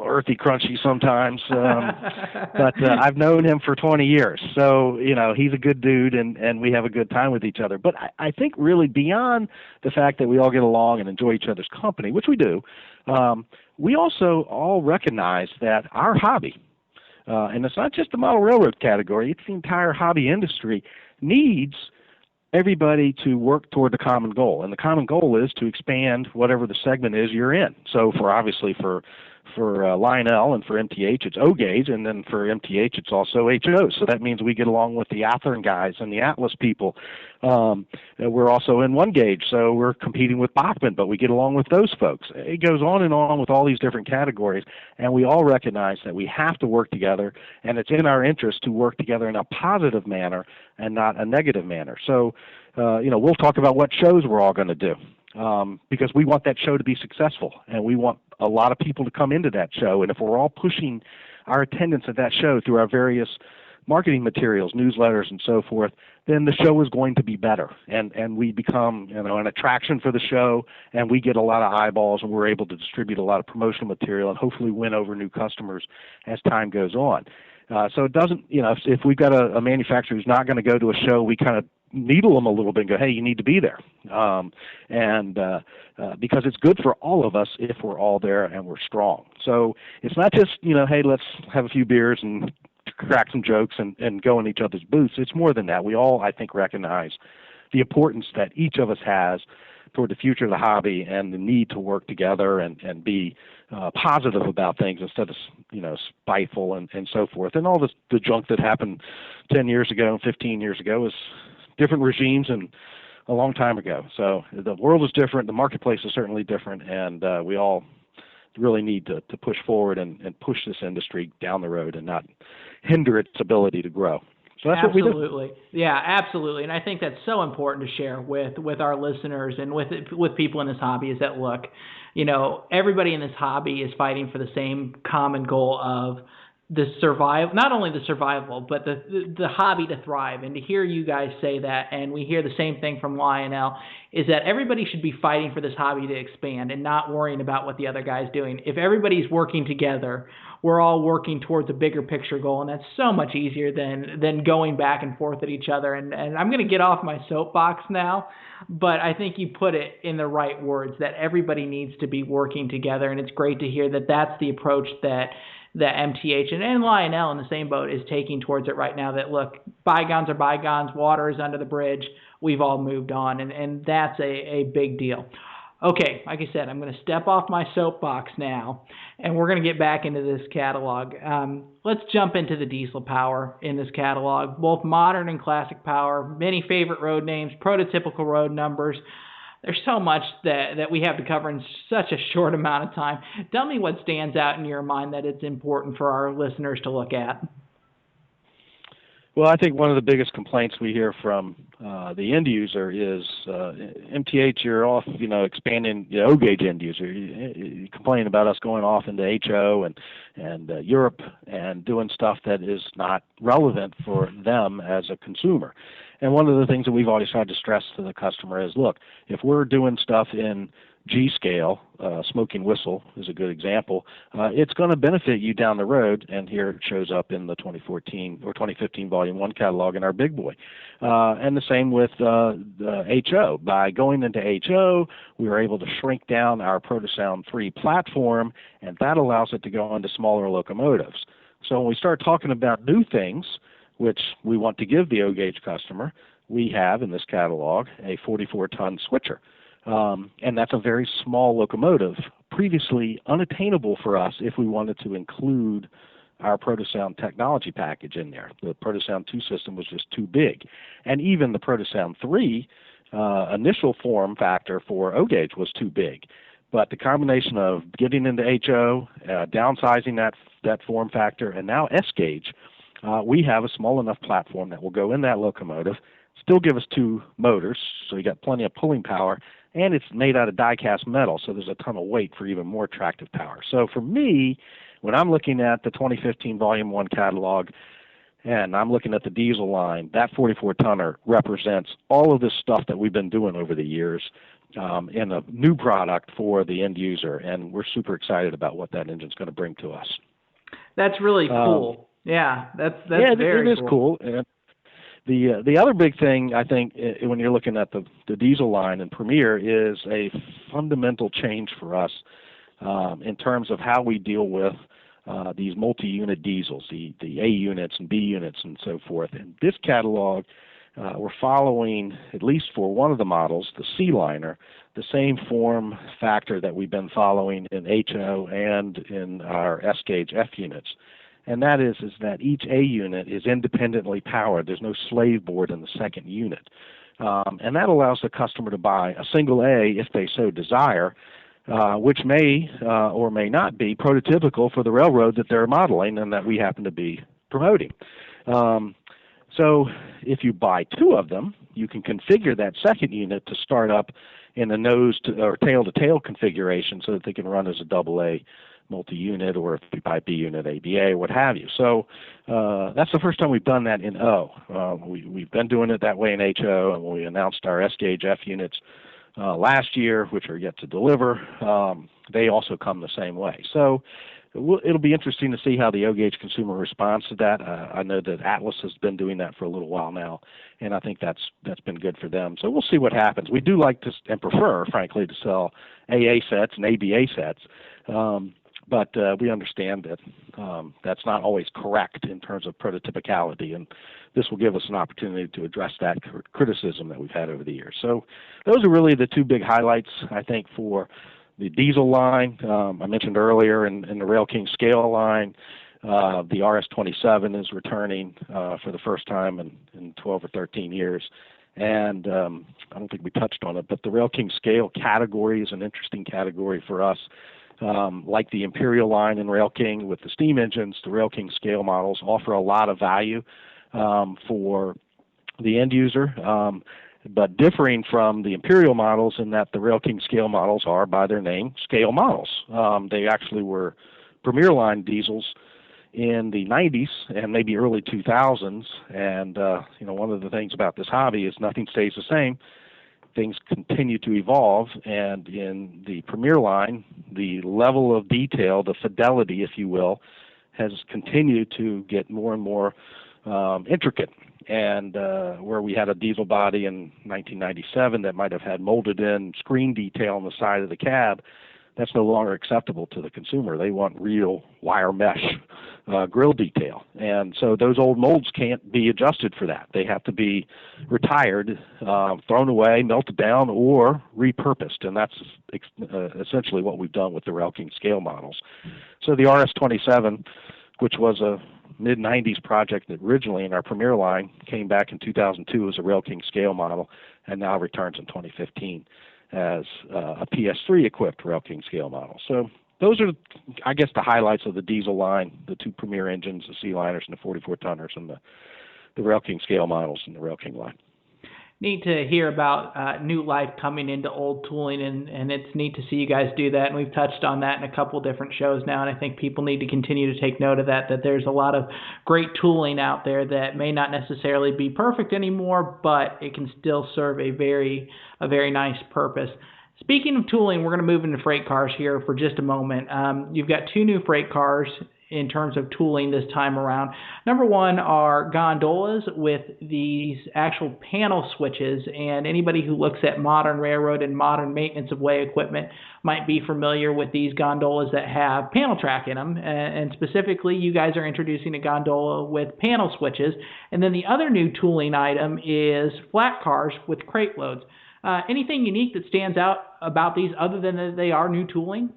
earthy, crunchy sometimes, but I've known him for 20 years, so he's a good dude, and we have a good time with each other. But I think really beyond the fact that we all get along and enjoy each other's company, which we do, we also all recognize that our hobby, and it's not just the model railroad category, it's the entire hobby industry, needs everybody to work toward the common goal. And the common goal is to expand whatever the segment is you're in. So obviously for Lionel and for MTH, it's O gauge, and then for MTH, it's also HO. So that means we get along with the Athearn guys and the Atlas people. We're also in 1 gauge, so we're competing with Bachman, but we get along with those folks. It goes on and on with all these different categories, and we all recognize that we have to work together, and it's in our interest to work together in a positive manner and not a negative manner. So, we'll talk about what shows we're all going to do. Because we want that show to be successful, and we want a lot of people to come into that show. And if we're all pushing our attendance at that show through our various marketing materials, newsletters, and so forth, then the show is going to be better. And we become an attraction for the show, and we get a lot of eyeballs, and we're able to distribute a lot of promotional material and hopefully win over new customers as time goes on. So it doesn't, if we've got a manufacturer who's not going to go to a show, we kind of needle them a little bit and go, hey, you need to be there. Because it's good for all of us if we're all there and we're strong. So it's not just, hey, let's have a few beers and crack some jokes and go in each other's booths. It's more than that. We all, I think, recognize the importance that each of us has toward the future of the hobby and the need to work together and be positive about things instead of, spiteful and so forth. And all the junk that happened 10 years ago and 15 years ago is different regimes and a long time ago. So the world is different. The marketplace is certainly different. And we all really need to push forward and push this industry down the road and not hinder its ability to grow. So that's absolutely. what we do. Yeah, absolutely. And I think that's so important to share with our listeners and with people in this hobby is that, look, everybody in this hobby is fighting for the same common goal of not only the survival, but the hobby to thrive. And to hear you guys say that, and we hear the same thing from Lionel, is that everybody should be fighting for this hobby to expand and not worrying about what the other guy's doing. If everybody's working together, we're all working towards a bigger picture goal, and that's so much easier than going back and forth at each other. And I'm going to get off my soapbox now, but I think you put it in the right words, that everybody needs to be working together, and it's great to hear that that's the approach that MTH and Lionel in the same boat is taking towards it right now, that, look, bygones are bygones, water is under the bridge, we've all moved on, and that's a big deal. Okay, like I said, I'm going to step off my soapbox now, and we're going to get back into this catalog. Let's jump into the diesel power in this catalog, both modern and classic power, many favorite road names, prototypical road numbers. There's so much that we have to cover in such a short amount of time. Tell me what stands out in your mind that it's important for our listeners to look at. Well, I think one of the biggest complaints we hear from the end user is MTH, you're off, expanding, O gauge end user. You complain about us going off into HO and Europe and doing stuff that is not relevant for them as a consumer. And one of the things that we've always tried to stress to the customer is, look, if we're doing stuff in G scale, smoking whistle is a good example, it's going to benefit you down the road, and here it shows up in the 2014 or 2015 Volume 1 catalog in our big boy. And the same with the HO. By going into HO, we were able to shrink down our Protosound 3 platform, and that allows it to go onto smaller locomotives. So when we start talking about new things, which we want to give the O gauge customer, we have in this catalog a 44-ton switcher. And that's a very small locomotive, previously unattainable for us if we wanted to include our Protosound technology package in there. The Protosound 2 system was just too big. And even the Protosound 3 initial form factor for O-Gauge was too big. But the combination of getting into HO, downsizing that form factor, and now S-Gauge, we have a small enough platform that will go in that locomotive, still give us 2 motors, so you got plenty of pulling power, and it's made out of die-cast metal, so there's a ton of weight for even more tractive power. So for me, when I'm looking at the 2015 Volume 1 catalog and I'm looking at the diesel line, that 44-tonner represents all of this stuff that we've been doing over the years in a new product for the end user, and we're super excited about what that engine's going to bring to us. That's really cool. That's very it is cool. And the other big thing, I think, when you're looking at the diesel line in Premier is a fundamental change for us in terms of how we deal with these multi-unit diesels, the A units and B units and so forth. In this catalog, we're following, at least for one of the models, the C-liner, the same form factor that we've been following in HO and in our S-Gauge F units. And that is that each A unit is independently powered. There's no slave board in the second unit. And that allows the customer to buy a single A if they so desire, which may or may not be prototypical for the railroad that they're modeling and that we happen to be promoting. So if you buy 2 of them, you can configure that second unit to start up in a nose to or tail to tail configuration so that they can run as a double A multi-unit, or if you buy B unit ABA, what have you. So that's the first time we've done that in O. We've been doing it that way in HO, and when we announced our S-Gauge F units last year, which are yet to deliver, they also come the same way. So it'll be interesting to see how the O-Gauge consumer responds to that. I know that Atlas has been doing that for a little while now, and I think that's been good for them. So we'll see what happens. We do like to, and prefer, frankly, to sell AA sets and ABA sets, but we understand that that's not always correct in terms of prototypicality, and this will give us an opportunity to address that criticism that we've had over the years. So those are really the 2 big highlights, I think, for the diesel line. I mentioned earlier in the Rail King scale line, the RS-27 is returning for the first time in 12 or 13 years. And I don't think we touched on it, but the Rail King scale category is an interesting category for us. Like the Imperial line in Rail King with the steam engines, the Rail King scale models offer a lot of value for the end user, but differing from the Imperial models in that the Rail King scale models are, by their name, scale models. They actually were Premier line diesels in the 90s and maybe early 2000s, and one of the things about this hobby is nothing stays the same. Things continue to evolve, and in the Premier line, the level of detail, the fidelity, if you will, has continued to get more and more intricate. And where we had a diesel body in 1997 that might have had molded in screen detail on the side of the cab, that's no longer acceptable to the consumer. They want real wire mesh grill detail. And so those old molds can't be adjusted for that. They have to be retired, thrown away, melted down, or repurposed. And that's essentially what we've done with the Rail King scale models. So the RS-27, which was a mid-90s project that originally in our Premier line came back in 2002 as a Rail King scale model, and now returns in 2015 as a PS3 equipped Rail King scale model. So those are, I guess, the highlights of the diesel line, the 2 Premier engines, the C-liners and the 44-tonners, and the Rail King scale models in the Rail King line. Neat to hear about new life coming into old tooling, and it's neat to see you guys do that. And we've touched on that in a couple different shows now, and I think people need to continue to take note of that there's a lot of great tooling out there that may not necessarily be perfect anymore, but it can still serve a very nice purpose. Speaking of tooling, we're going to move into freight cars here for just a moment. You've got 2 new freight cars in terms of tooling this time around. Number 1 are gondolas with these actual panel switches, and anybody who looks at modern railroad and modern maintenance of way equipment might be familiar with these gondolas that have panel track in them, and specifically you guys are introducing a gondola with panel switches. And then the other new tooling item is flat cars with crate loads. Anything unique that stands out about these other than that they are new tooling?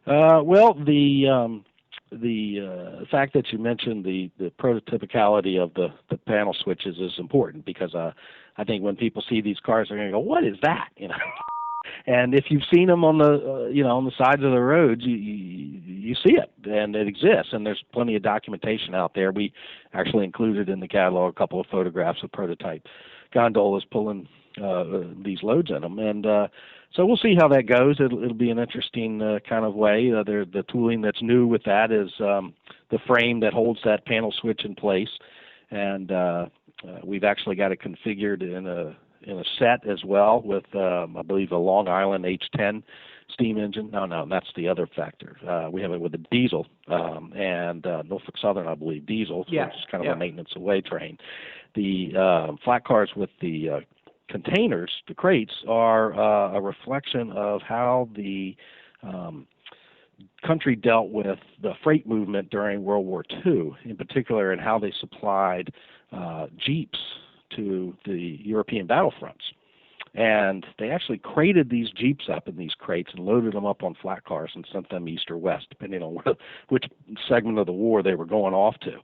Well, the fact that you mentioned the prototypicality of the panel switches is important, because I think when people see these cars, they're going to go, "What is that?" And if you've seen them on the on the sides of the roads, you see it, and it exists, and there's plenty of documentation out there. We actually included in the catalog a couple of photographs of prototype gondolas pulling these loads in them, and so we'll see how that goes. It'll be an interesting kind of way. The tooling that's new with that is the frame that holds that panel switch in place, and we've actually got it configured in a set as well with I believe a Long Island H10 steam engine. No, that's the other factor. We have it with a diesel and Norfolk Southern, I believe, diesel, which is kind of a maintenance away train. The flat cars with the containers, the crates, are a reflection of how the country dealt with the freight movement during World War II, in particular, and how they supplied jeeps to the European battlefronts. And they actually crated these jeeps up in these crates and loaded them up on flat cars and sent them east or west, depending on which segment of the war they were going off to.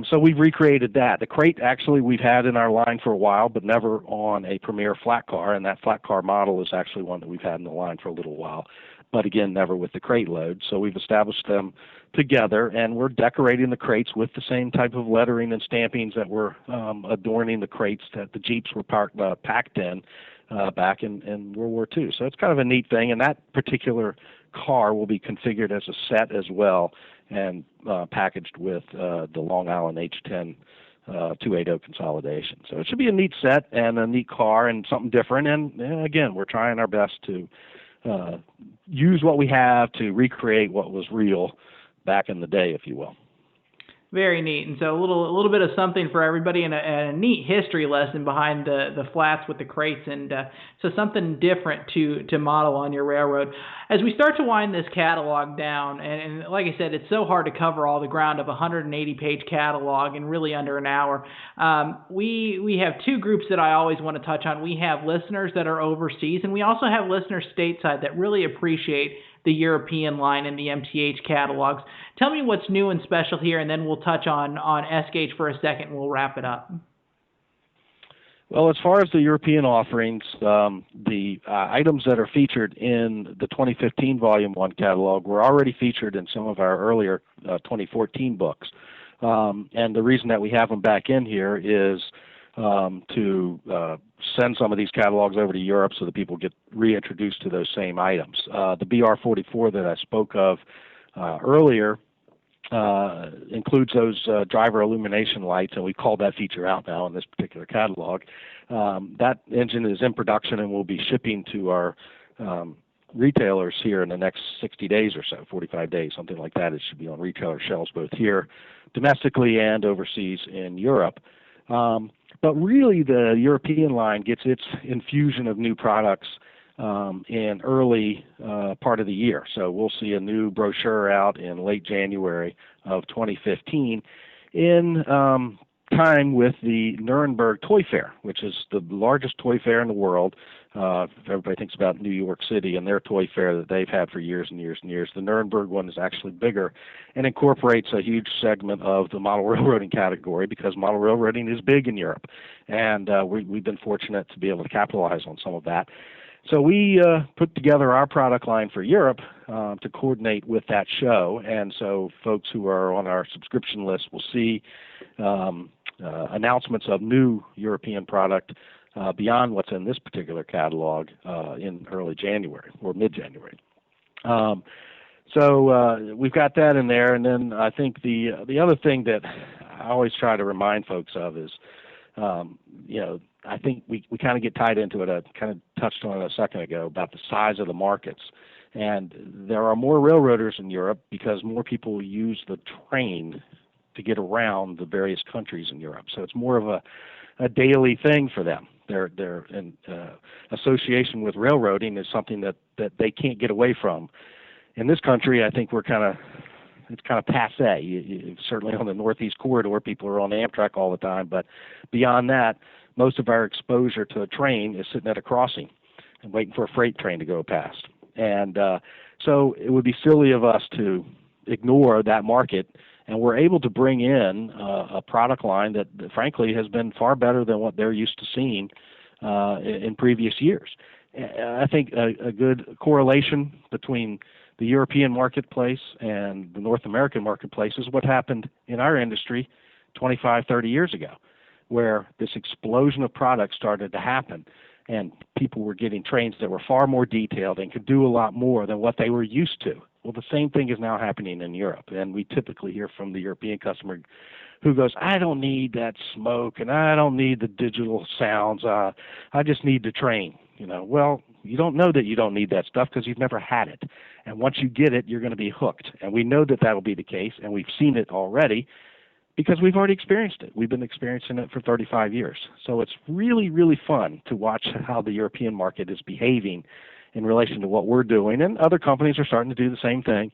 So we've recreated that. The crate actually we've had in our line for a while, but never on a premier flat car, and that flat car model is actually one that we've had in the line for a little while, but again, never with the crate load. So we've established them together, and we're decorating the crates with the same type of lettering and stampings that were adorning the crates that the Jeeps were packed in back in World War II. So it's kind of a neat thing, and that particular car will be configured as a set as well, and packaged with the Long Island H10 280 consolidation. So it should be a neat set and a neat car and something different. And again, we're trying our best to use what we have to recreate what was real back in the day, if you will. Very neat. And so a little bit of something for everybody, and a neat history lesson behind the flats with the crates, and so something different to model on your railroad. As we start to wind this catalog down, and like I said, it's so hard to cover all the ground of a 180-page catalog in really under an hour. We have two groups that I always want to touch on. We have listeners that are overseas, and we also have listeners stateside that really appreciate the European line and the MTH catalogs. Tell me what's new and special here, and then we'll touch on S-Gauge for a second, and we'll wrap it up. Well, as far as the European offerings, the items that are featured in the 2015 Volume 1 catalog were already featured in some of our earlier 2014 books. And the reason that we have them back in here is to send some of these catalogs over to Europe so that people get reintroduced to those same items. The BR44 that I spoke of earlier includes those driver illumination lights, and we call that feature out now in this particular catalog. That engine is in production and will be shipping to our retailers here in the next 60 days or so, 45 days, something like that. It should be on retailer shelves both here domestically and overseas in Europe. But really, the European line gets its infusion of new products in early part of the year. So we'll see a new brochure out in late January of 2015 in time with the Nuremberg Toy Fair, which is the largest toy fair in the world. Everybody thinks about New York City and their toy fair that they've had for years and years and years. The Nuremberg one is actually bigger and incorporates a huge segment of the model railroading category, because model railroading is big in Europe. And we've been fortunate to be able to capitalize on some of that. So we put together our product line for Europe to coordinate with that show. And so folks who are on our subscription list will see announcements of new European product beyond what's in this particular catalog in early January or mid-January. So we've got that in there. And then I think the other thing that I always try to remind folks of is, I think we kind of get tied into it. I kind of touched on it a second ago about the size of the markets. And there are more railroaders in Europe because more people use the train to get around the various countries in Europe. So it's more of a daily thing for them. Their association with railroading is something that they can't get away from. In this country, I think it's kind of passé. Certainly on the Northeast Corridor, people are on Amtrak all the time, but beyond that, most of our exposure to a train is sitting at a crossing and waiting for a freight train to go past. And so it would be silly of us to ignore that market, and we're able to bring in a product line that frankly has been far better than what they're used to seeing in previous years. I think a good correlation between the European marketplace and the North American marketplace is what happened in our industry 25, 30 years ago, where this explosion of products started to happen, and people were getting trains that were far more detailed and could do a lot more than what they were used to. Well, the same thing is now happening in Europe, and we typically hear from the European customer who goes, I don't need that smoke, and I don't need the digital sounds. I just need the train. Well, you don't know that you don't need that stuff because you've never had it. And once you get it, you're going to be hooked. And we know that that'll be the case, and we've seen it already because we've already experienced it. We've been experiencing it for 35 years. So it's really, really fun to watch how the European market is behaving in relation to what we're doing. And other companies are starting to do the same thing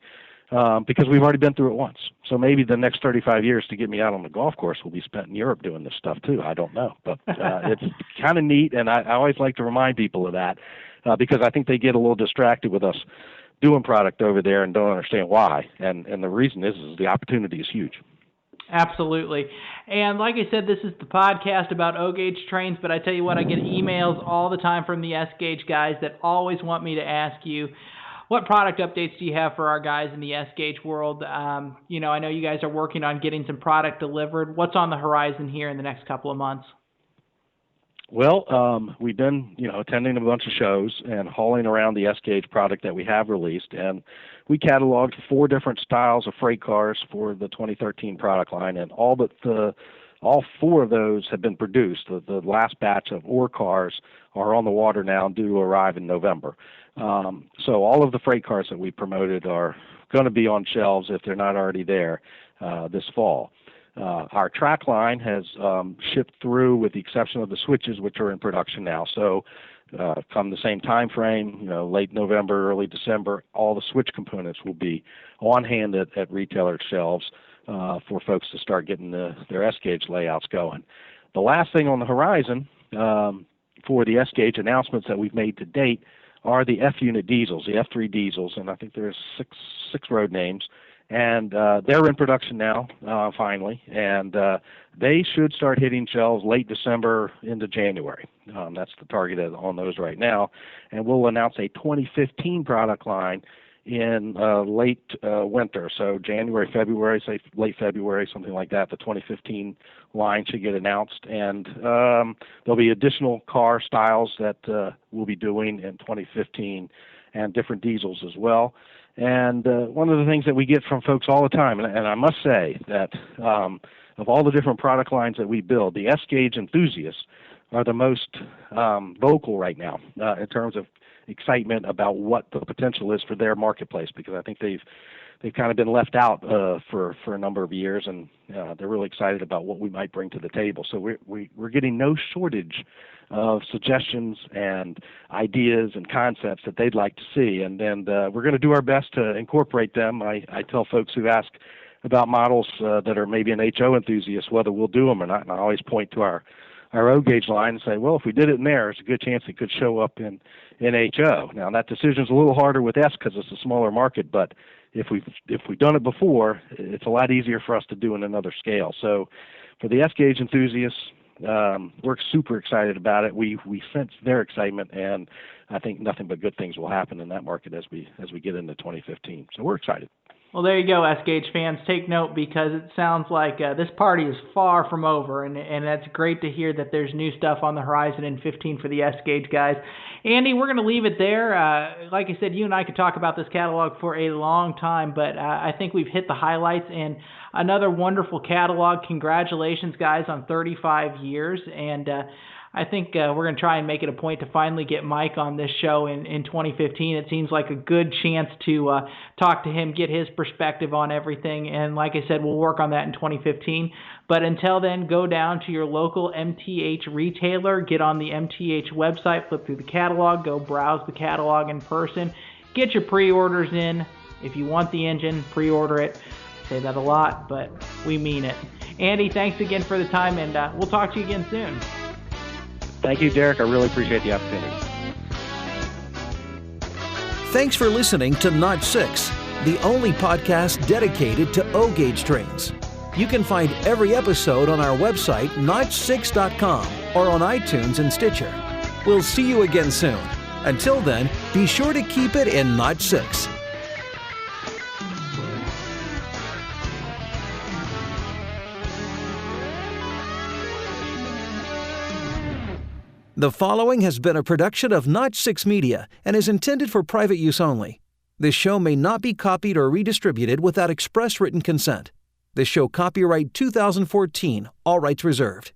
because we've already been through it once. So maybe the next 35 years to get me out on the golf course will be spent in Europe doing this stuff too. I don't know. But it's kind of neat, and I always like to remind people of that because I think they get a little distracted with us doing product over there and don't understand why. And the reason is the opportunity is huge. Absolutely. And like I said, this is the podcast about O-Gauge trains, but I tell you what, I get emails all the time from the S-Gauge guys that always want me to ask you, what product updates do you have for our guys in the S-Gauge world? I know you guys are working on getting some product delivered. What's on the horizon here in the next couple of months? Well, we've been, attending a bunch of shows and hauling around the S-Gauge product that we have released, and we cataloged 4 different styles of freight cars for the 2013 product line, and all 4 of those have been produced. The last batch of ore cars are on the water now and due to arrive in November. So all of the freight cars that we promoted are going to be on shelves if they're not already there this fall. Our track line has shipped through with the exception of the switches, which are in production now. So come the same time frame, late November, early December, all the switch components will be on hand at retailer shelves for folks to start getting their S-Gauge layouts going. The last thing on the horizon for the S-Gauge announcements that we've made to date are the F-unit diesels, the F3 diesels, and I think there's six road names. And they're in production now, finally, and they should start hitting shelves late December into January. That's the target on those right now. And we'll announce a 2015 product line in late winter, so January, February, say late February, something like that. The 2015 line should get announced, and there'll be additional car styles that we'll be doing in 2015 and different diesels as well. And one of the things that we get from folks all the time, and I must say that of all the different product lines that we build, the S-Gauge enthusiasts are the most vocal right now in terms of excitement about what the potential is for their marketplace, because I think they've kind of been left out for a number of years, and they're really excited about what we might bring to the table. So we're getting no shortage of suggestions and ideas and concepts that they'd like to see, and we're going to do our best to incorporate them. I tell folks who ask about models that are maybe an HO enthusiast whether we'll do them or not, and I always point to our O-Gauge line and say, well, if we did it in there, there's a good chance it could show up in HO. Now, that decision's a little harder with S because it's a smaller market, but if we've done it before, it's a lot easier for us to do in another scale. So for the S-Gauge enthusiasts, we're super excited about it. We sense their excitement, and I think nothing but good things will happen in that market as we get into 2015. So we're excited. Well, there you go, S-Gauge fans. Take note, because it sounds like this party is far from over, and that's great to hear that there's new stuff on the horizon in 15 for the S-Gauge guys. Andy, we're going to leave it there. Like I said, you and I could talk about this catalog for a long time, but I think we've hit the highlights, and another wonderful catalog. Congratulations, guys, on 35 years, and I think we're going to try and make it a point to finally get Mike on this show in 2015. It seems like a good chance to talk to him, get his perspective on everything. And like I said, we'll work on that in 2015. But until then, go down to your local MTH retailer, get on the MTH website, flip through the catalog, go browse the catalog in person, get your pre-orders in. If you want the engine, pre-order it. I say that a lot, but we mean it. Andy, thanks again for the time, and we'll talk to you again soon. Thank you, Derek. I really appreciate the opportunity. Thanks for listening to Notch 6, the only podcast dedicated to O-gauge trains. You can find every episode on our website, notch6.com, or on iTunes and Stitcher. We'll see you again soon. Until then, be sure to keep it in Notch 6. The following has been a production of Notch 6 Media and is intended for private use only. This show may not be copied or redistributed without express written consent. This show copyright 2014, all rights reserved.